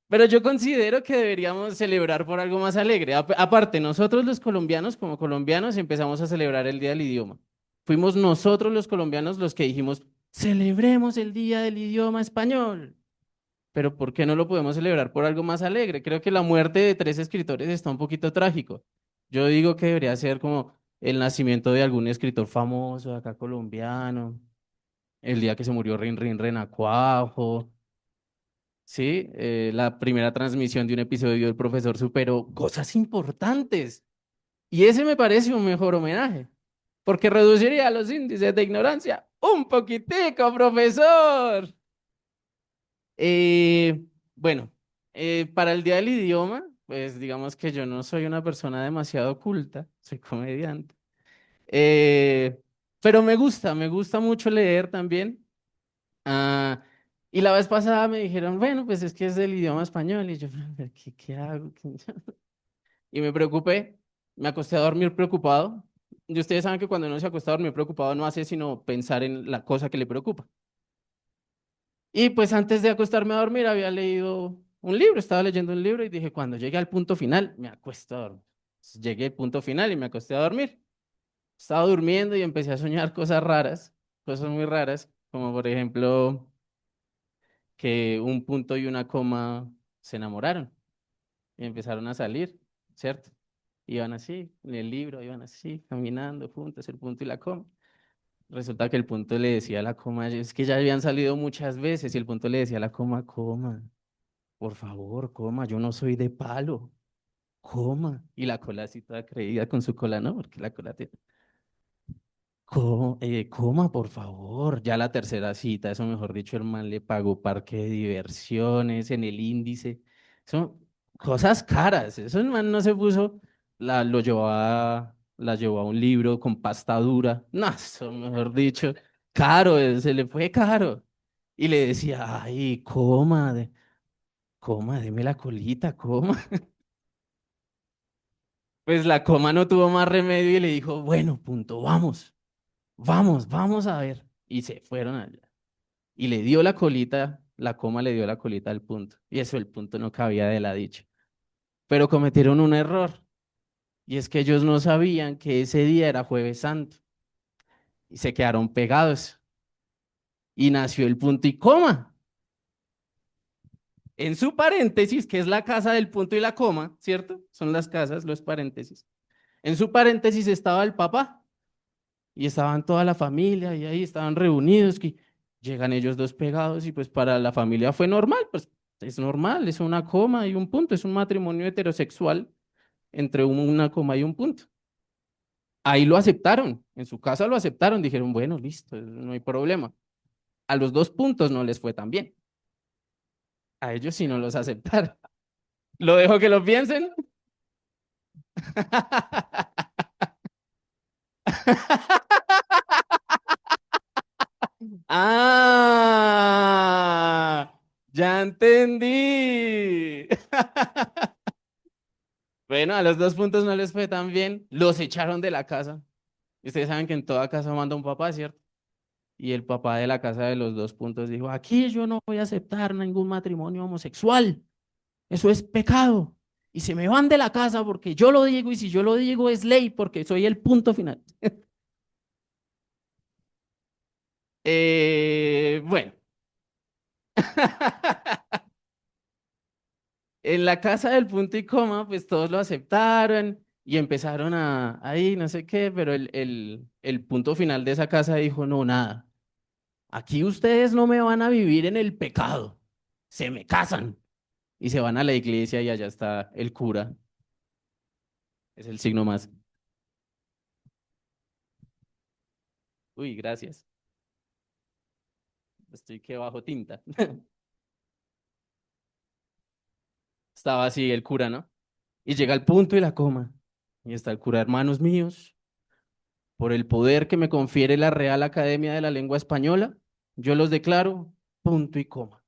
Pero yo considero que deberíamos celebrar por algo más alegre. Aparte, nosotros los colombianos, como colombianos, empezamos a celebrar el Día del Idioma. Fuimos nosotros los colombianos los que dijimos, celebremos el Día del Idioma Español. pero ¿por qué no lo podemos celebrar por algo más alegre? Creo que la muerte de 3 escritores está un poquito trágico. Yo digo que debería ser como el nacimiento de algún escritor famoso de acá colombiano, el día que se murió Rin Renacuajo, ¿sí? La primera transmisión de un episodio del profesor superó cosas importantes. Y ese me parece un mejor homenaje, porque reduciría los índices de ignorancia un poquitico, profesor. Eh, bueno, para el Día del Idioma, pues digamos que yo no soy una persona demasiado culta, soy comediante. Eh, pero me gusta mucho leer también. Ah, y la vez pasada me dijeron, bueno, pues es que es del idioma español. Y yo, "¿Pero qué hago? Y me preocupé, me acosté a dormir preocupado. Y ustedes saben que cuando uno se acuesta a dormir preocupado no hace sino pensar en la cosa que le preocupa. Y pues antes de acostarme a dormir había leído un libro, estaba leyendo un libro y dije, cuando llegue al punto final, me acuesto a dormir. Entonces, llegué al punto final y me acosté a dormir. Estaba durmiendo y empecé a soñar cosas raras, cosas muy raras, como por ejemplo que un punto y una coma se enamoraron y empezaron a salir, ¿cierto? Iban así, en el libro, iban así, caminando juntos, el punto y la coma. Resulta que el punto le decía a la coma, es que ya habían salido muchas veces y el punto le decía a la coma, coma, por favor, coma, yo no soy de palo, coma. Y la cola así toda creída con su cola, ¿no? Porque la cola tiene... Coma, por favor. Ya la tercera cita, eso mejor dicho, el man le pagó parque de diversiones en el índice. Son cosas caras. Eso el man no se puso, la llevó a un libro con pasta dura. No, eso mejor dicho, caro, se le fue caro. Y le decía, ay, coma, deme la colita, coma. Pues la coma no tuvo más remedio y le dijo, bueno, punto, vamos. Vamos a ver. Y se fueron allá. Y le dio la colita, la coma le dio la colita al punto. Y eso el punto no cabía de la dicha. Pero cometieron un error. Y es que ellos no sabían que ese día era Jueves Santo. Y se quedaron pegados. Y nació el punto y coma. En su paréntesis, que es la casa del punto y la coma, ¿cierto? Son las casas, los paréntesis. En su paréntesis estaba el papá. Y estaban toda la familia y ahí estaban reunidos, que llegan ellos dos pegados y pues para la familia fue normal, pues es normal, es una coma y un punto, es un matrimonio heterosexual entre una coma y un punto. Ahí lo aceptaron, en su casa lo aceptaron, dijeron, bueno, listo, no hay problema. A los 2 puntos no les fue tan bien, a ellos sí no los aceptaron. Lo dejo que lo piensen. Ah, ya entendí. Bueno, a los 2 puntos no les fue tan bien, los echaron de la casa. Y ustedes saben que en toda casa manda un papá, ¿cierto? Y el papá de la casa de los 2 puntos dijo, aquí yo no voy a aceptar ningún matrimonio homosexual. Eso es pecado. Y se me van de la casa porque yo lo digo y si yo lo digo es ley porque soy el punto final. Bueno. En la casa del punto y coma, pues todos lo aceptaron y empezaron ahí, no sé qué, pero el punto final de esa casa dijo, no, nada, aquí ustedes no me van a vivir en el pecado, se me casan. Y se van a la iglesia y allá está el cura, es el signo más. Uy, gracias. Estoy que bajo tinta. Estaba así el cura, ¿no? Y llega el punto y la coma. Y está el cura, hermanos míos. Por el poder que me confiere la Real Academia de la Lengua Española, yo los declaro punto y coma.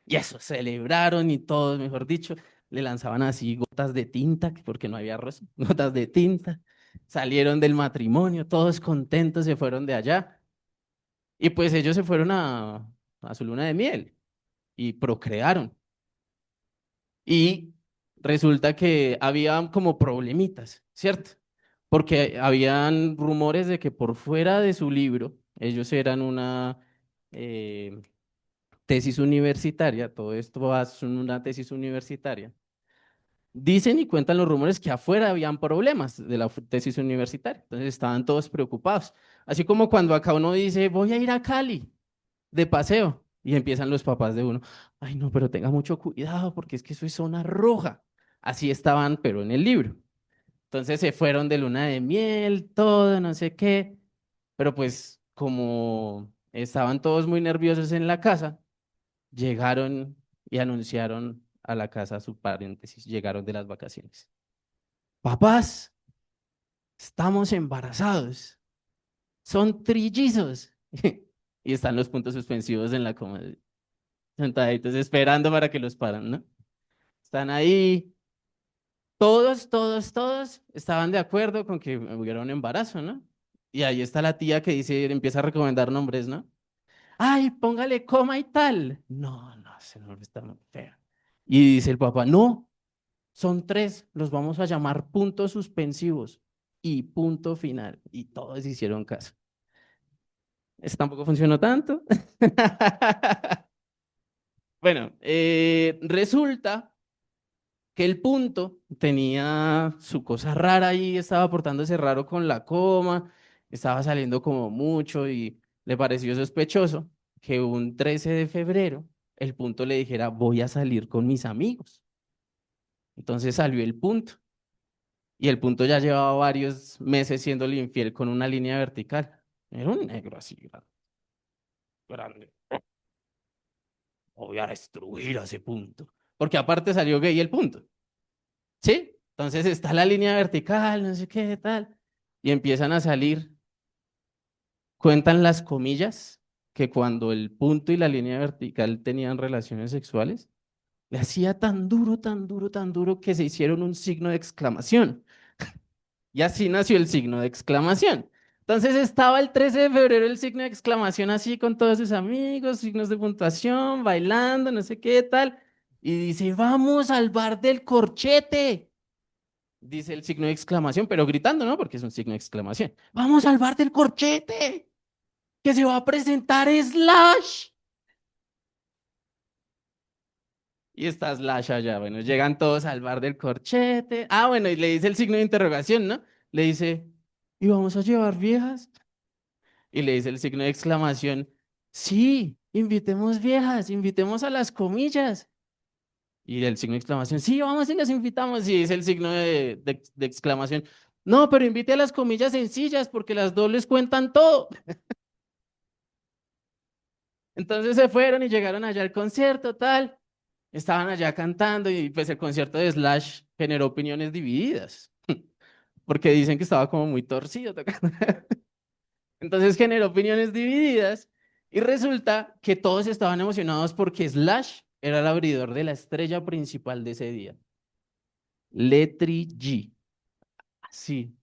Y eso, celebraron y todos, mejor dicho, le lanzaban así gotas de tinta, porque no había arroz, gotas de tinta. Salieron del matrimonio, todos contentos, se fueron de allá. Y pues ellos se fueron a su luna de miel y procrearon. Y resulta que había como problemitas, ¿cierto? Porque habían rumores de que por fuera de su libro, ellos eran eh, tesis universitaria, todo esto va a ser una tesis universitaria, dicen y cuentan los rumores que afuera habían problemas de la tesis universitaria, entonces estaban todos preocupados. Así como cuando acá uno dice, voy a ir a Cali de paseo, y empiezan los papás de uno, ay no, pero tenga mucho cuidado porque es que eso es zona roja. Así estaban, pero en el libro. Entonces se fueron de luna de miel, todo, no sé qué, pero pues como estaban todos muy nerviosos en la casa, llegaron y anunciaron a la casa su paréntesis, llegaron de las vacaciones. Papás, estamos embarazados, son trillizos. Y están los puntos suspensivos en la coma, sentaditos esperando para que los paran, ¿no? Están ahí, todos estaban de acuerdo con que hubiera un embarazo, ¿no? Y ahí está la tía que dice, empieza a recomendar nombres, ¿no? Ay, póngale coma y tal. No, no, ese nombre está muy feo. Y dice el papá, no, son 3, los vamos a llamar puntos suspensivos y punto final. Y todos hicieron caso. Eso tampoco funcionó tanto. Bueno, resulta que el punto tenía su cosa rara ahí, estaba portándose raro con la coma, estaba saliendo como mucho y le pareció sospechoso que un 13 de febrero el punto le dijera, voy a salir con mis amigos. Entonces salió el punto y el punto ya llevaba varios meses siéndole infiel con una línea vertical. Era un negro así, grande. Voy a destruir a ese punto. Porque aparte salió gay el punto. ¿Sí? Entonces está la línea vertical, no sé qué tal, y empiezan a salir. Cuentan las comillas que cuando el punto y la línea vertical tenían relaciones sexuales, le hacía tan duro, tan duro, tan duro que se hicieron un signo de exclamación. Y así nació el signo de exclamación. Entonces estaba el 13 de febrero el signo de exclamación así con todos sus amigos, signos de puntuación, bailando, no sé qué tal. Y dice, vamos al bar del corchete. Dice el signo de exclamación, pero gritando, ¿no? Porque es un signo de exclamación. Vamos al bar del corchete, que se va a presentar Slash. Y está Slash allá. Bueno, llegan todos al bar del corchete. Ah, bueno, y le dice el signo de interrogación, ¿no? Le dice, ¿y vamos a llevar viejas? Y le dice el signo de exclamación, sí, invitemos viejas, invitemos a las comillas. Y el signo de exclamación, sí, vamos y las invitamos. Y dice el signo de exclamación, no, pero invite a las comillas sencillas porque las dobles cuentan todo. Entonces se fueron y llegaron allá al concierto, tal. Estaban allá cantando y pues el concierto de Slash generó opiniones divididas. Porque dicen que estaba como muy torcido tocando. Entonces generó opiniones divididas y resulta que todos estaban emocionados porque Slash era el abridor de la estrella principal de ese día. Letri G. Así.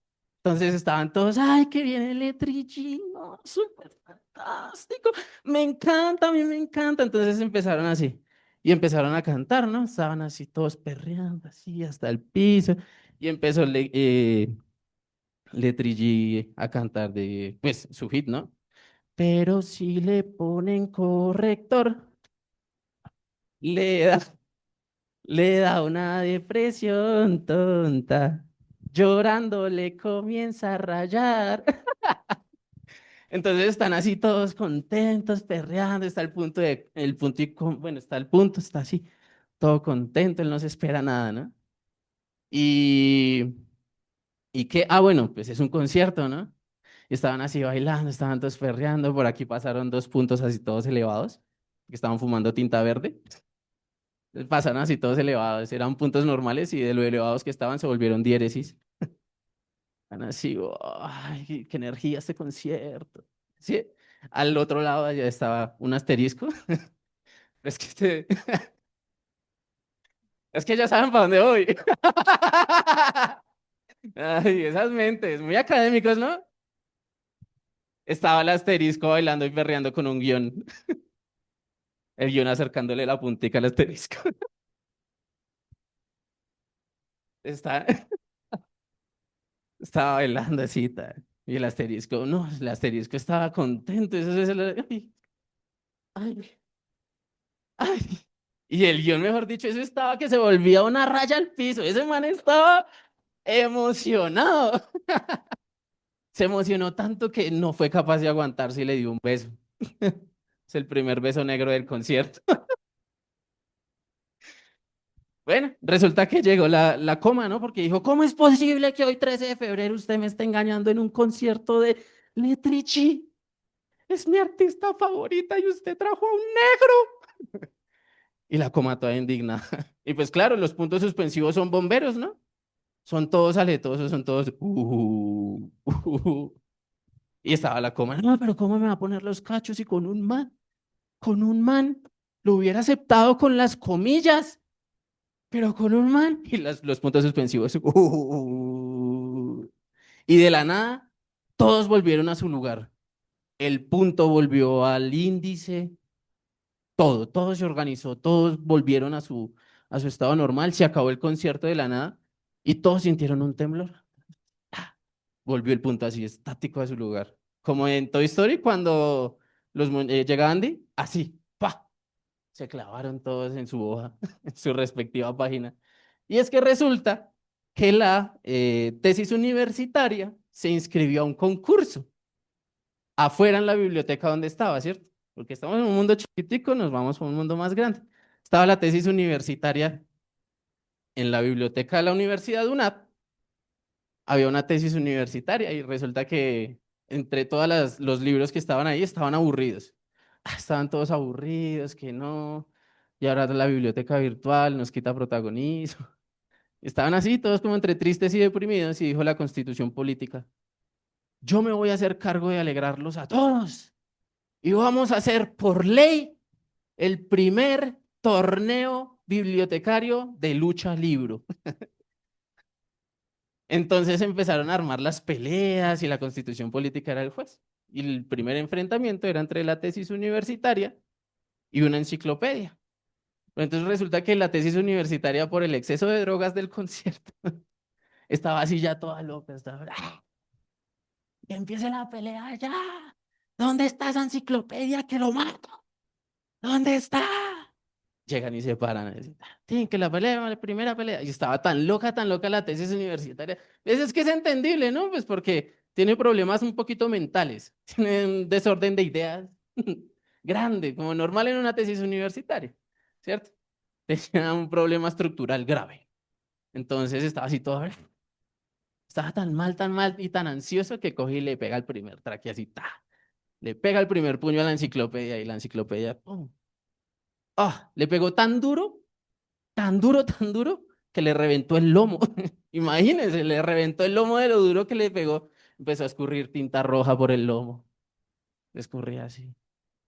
Entonces estaban todos, ay, que viene Letri G, no, súper fantástico, me encanta, a mí me encanta. Entonces empezaron así y empezaron a cantar, ¿no? Estaban así todos perreando, así hasta el piso y empezó Letri G a cantar de, pues, su hit, ¿no? Pero si le ponen corrector, le da, le da una depresión tonta. Llorando le comienza a rayar. Entonces están así todos contentos, perreando, está el punto bueno, está el punto, está así, todo contento, él no se espera nada, ¿no? Y, y que, bueno, pues es un concierto, ¿no? Y estaban así bailando, estaban todos perreando, por aquí pasaron 2 puntos así todos elevados, que estaban fumando tinta verde. Pasaron así todos elevados, eran puntos normales y de lo elevados que estaban se volvieron diéresis. Están así, ay, qué energía este concierto. Sí, al otro lado ya estaba un asterisco. Es que es que ya saben para dónde voy. Ay, esas mentes, muy académicos, ¿no? Estaba el asterisco bailando y perreando con un guión. El guión acercándole la puntica al asterisco. Está, estaba bailando así, tal. Y el asterisco, no, el asterisco estaba contento. Eso es ay, ay. Ay, y el guión, mejor dicho, eso estaba que se volvía una raya al piso. Ese man estaba emocionado. Se emocionó tanto que no fue capaz de aguantarse y le dio un beso. Es el primer beso negro del concierto. Bueno, resulta que llegó la coma, ¿no? Porque dijo, ¿cómo es posible que hoy 13 de febrero usted me esté engañando en un concierto de Letrici? Es mi artista favorita y usted trajo a un negro. Y la coma toda indignada. Y pues claro, los puntos suspensivos son bomberos, ¿no? Son todos aletosos, son todos... Y estaba la coma, no, pero ¿cómo me va a poner los cachos y con un man? Con un man. Lo hubiera aceptado con las comillas, pero con un man. Y los puntos suspensivos. Y de la nada, todos volvieron a su lugar. El punto volvió al índice, todo se organizó, todos volvieron a su estado normal, se acabó el concierto de la nada y todos sintieron un temblor. Volvió el punto así, estático a su lugar. Como en Toy Story, cuando llega Andy, así, ¡pa! Se clavaron todos en su hoja, en su respectiva página. Y es que resulta que la tesis universitaria se inscribió a un concurso afuera en la biblioteca donde estaba, ¿cierto? Porque estamos en un mundo chiquitico, nos vamos a un mundo más grande. Estaba la tesis universitaria en la biblioteca de la Universidad UNAP, había una tesis universitaria y resulta que entre todos los libros que estaban ahí estaban aburridos. Estaban todos aburridos, que no, y ahora la biblioteca virtual nos quita protagonismo. Estaban así, todos como entre tristes y deprimidos, y dijo la Constitución Política, yo me voy a hacer cargo de alegrarlos a todos y vamos a hacer por ley el primer torneo bibliotecario de lucha libro. Entonces empezaron a armar las peleas y la Constitución Política era el juez. Y el primer enfrentamiento era entre la tesis universitaria y una enciclopedia. Pero entonces resulta que la tesis universitaria, por el exceso de drogas del concierto, estaba así ya toda loca, estaba, ¡ah! Que empiece la pelea ya. ¿Dónde está esa enciclopedia que lo mato? ¿Dónde está? Llegan y se paran. Tienen que la primera pelea. Y estaba tan loca la tesis universitaria. Es que es entendible, ¿no? Pues porque tiene problemas un poquito mentales. Tiene un desorden de ideas grande, como normal en una tesis universitaria, ¿cierto? Tenía un problema estructural grave. Entonces estaba así todo. Estaba tan mal y tan ansioso que coge y le pega el primer traque así, ¡ta! Le pega el primer puño a la enciclopedia y la enciclopedia, ¡pum! ¡Ah! Le pegó tan duro, que le reventó el lomo. Imagínense, le reventó el lomo de lo duro que le pegó. Empezó a escurrir tinta roja por el lomo. Le escurría así.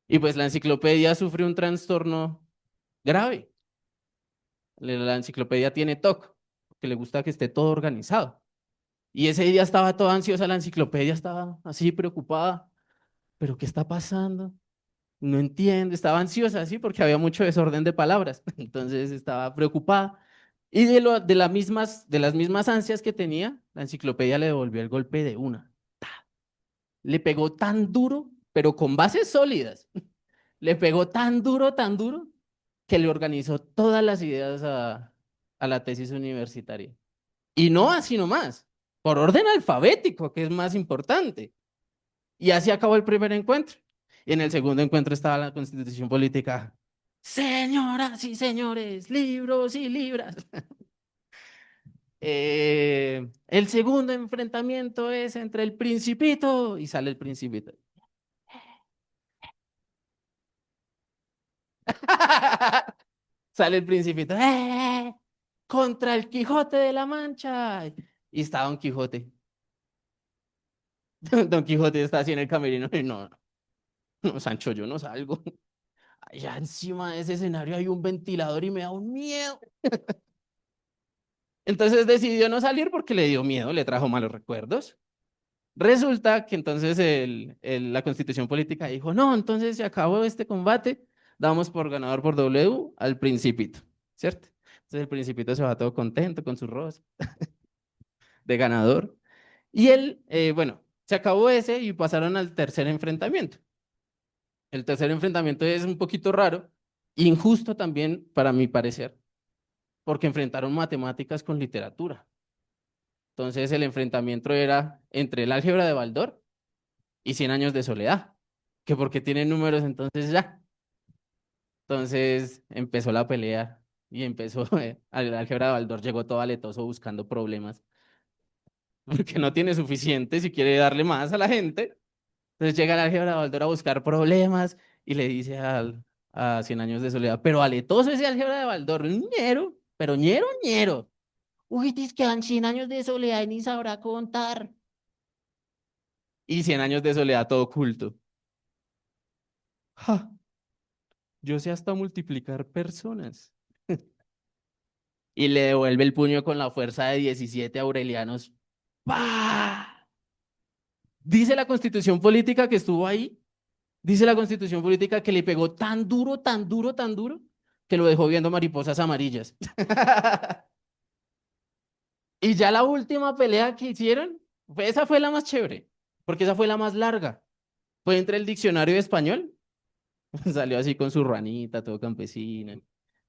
Y pues la enciclopedia sufrió un trastorno grave. La enciclopedia tiene TOC, que le gusta que esté todo organizado. Y ese día estaba toda ansiosa, la enciclopedia estaba así preocupada. ¿Pero qué está pasando? No entiendo, estaba ansiosa, ¿sí? Porque había mucho desorden de palabras, entonces estaba preocupada. Y de las mismas ansias que tenía, la enciclopedia le devolvió el golpe de una. ¡Ta! Le pegó tan duro, pero con bases sólidas. Le pegó tan duro, que le organizó todas las ideas a la tesis universitaria. Y no así nomás, por orden alfabético, que es más importante. Y así acabó el primer encuentro. Y en el segundo encuentro estaba la Constitución Política. Señoras y señores, libros y libras. El segundo enfrentamiento es entre el Principito y sale el Principito. Sale el Principito. Contra el Quijote de la Mancha. Y está Don Quijote. Don Quijote está así en el camerino. Y no, no, Sancho, yo no salgo. Allá encima de ese escenario hay un ventilador y me da un miedo. Entonces decidió no salir porque le dio miedo, le trajo malos recuerdos. Resulta que entonces la Constitución Política dijo, no, entonces se acabó este combate, damos por ganador por W al Principito, ¿cierto? Entonces el Principito se va todo contento con su rosa de ganador. Y él, bueno, se acabó ese y pasaron al tercer enfrentamiento. El tercer enfrentamiento es un poquito raro Injusto también, para mi parecer, porque enfrentaron matemáticas con literatura. Entonces el enfrentamiento era entre el álgebra de Baldor y Cien años de soledad, que porque tienen números entonces ya. Entonces empezó la pelea y empezó, al álgebra de Baldor llegó todo aletoso buscando problemas, porque no tiene suficiente si quiere darle más a la gente. Entonces llega el álgebra de Baldor a buscar problemas y le dice a Cien años de soledad, pero aletoso ese álgebra de Baldor, ñero, pero ñero, ñero. Uy, dice que dan 100 años de soledad y ni sabrá contar. Y 100 años de soledad todo oculto. Ja, yo sé hasta multiplicar personas. Y le devuelve el puño con la fuerza de 17 aurelianos. ¡Pah! Dice la constitución política que estuvo ahí, dice la constitución política que le pegó tan duro, tan duro, tan duro, que lo dejó viendo mariposas amarillas. Y ya la última pelea que hicieron, esa fue la más chévere, porque esa fue la más larga. Fue entre el diccionario de español, salió así con su ranita, todo campesino,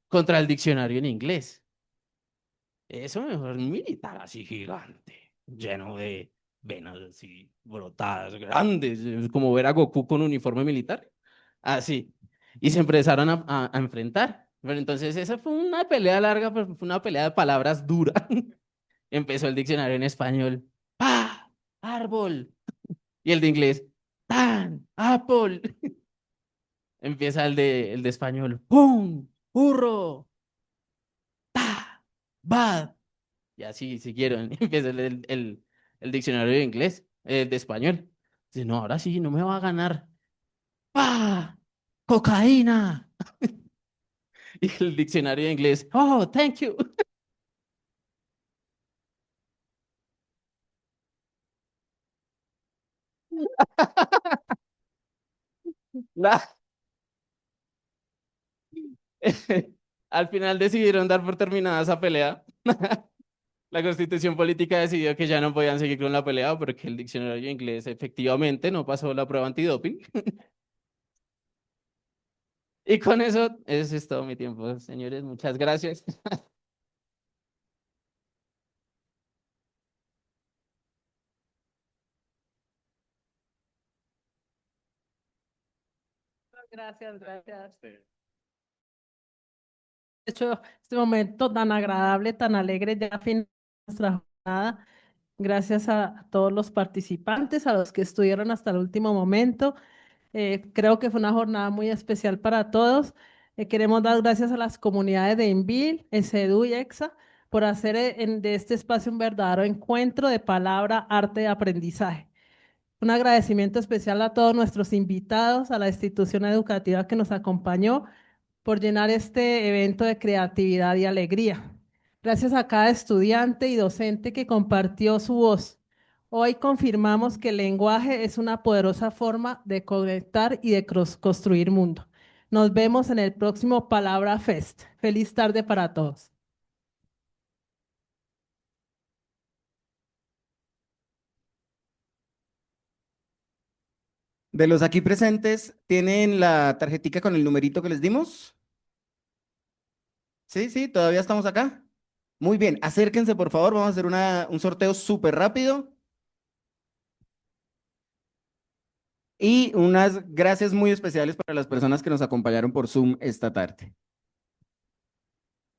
contra el diccionario en inglés. Eso mejor un militar así gigante, lleno de venas así brotadas, grandes, como ver a Goku con uniforme militar. Así. Y se empezaron a enfrentar. Pero entonces esa fue una pelea larga, pero fue una pelea de palabras dura. Empezó el diccionario en español. ¡Pa! Árbol. Y el de inglés. ¡Tan! Apple. Empieza el de español. ¡Pum! ¡Burro! ¡Ta! ¡Bad! Y así siguieron. Empieza el diccionario de inglés, de español. Dice, no, ahora sí, no me va a ganar. ¡Pah! ¡Cocaína! Y el diccionario de inglés, oh, thank you. La- Al final decidieron dar por terminada esa pelea. La Constitución Política decidió que ya no podían seguir con la pelea porque el diccionario de inglés efectivamente no pasó la prueba antidoping. Y con eso, ese es todo mi tiempo, señores. Muchas gracias. Gracias, gracias. Hecho este momento tan agradable, tan alegre, ya fin de nuestra jornada. Gracias a todos los participantes, a los que estuvieron hasta el último momento. Creo que fue una jornada muy especial para todos. Queremos dar gracias a las comunidades de INVIL, ESEDU y EXA por hacer de este espacio un verdadero encuentro de palabra, arte y aprendizaje. Un agradecimiento especial a todos nuestros invitados, a la institución educativa que nos acompañó por llenar este evento de creatividad y alegría. Gracias a cada estudiante y docente que compartió su voz. Hoy confirmamos que el lenguaje es una poderosa forma de conectar y de construir mundo. Nos vemos en el próximo Palabra Fest. Feliz tarde para todos. De los aquí presentes, ¿tienen la tarjetica con el numerito que les dimos? Sí, sí, todavía estamos acá. Muy bien, acérquense por favor, vamos a hacer un sorteo súper rápido. Y unas gracias muy especiales para las personas que nos acompañaron por Zoom esta tarde.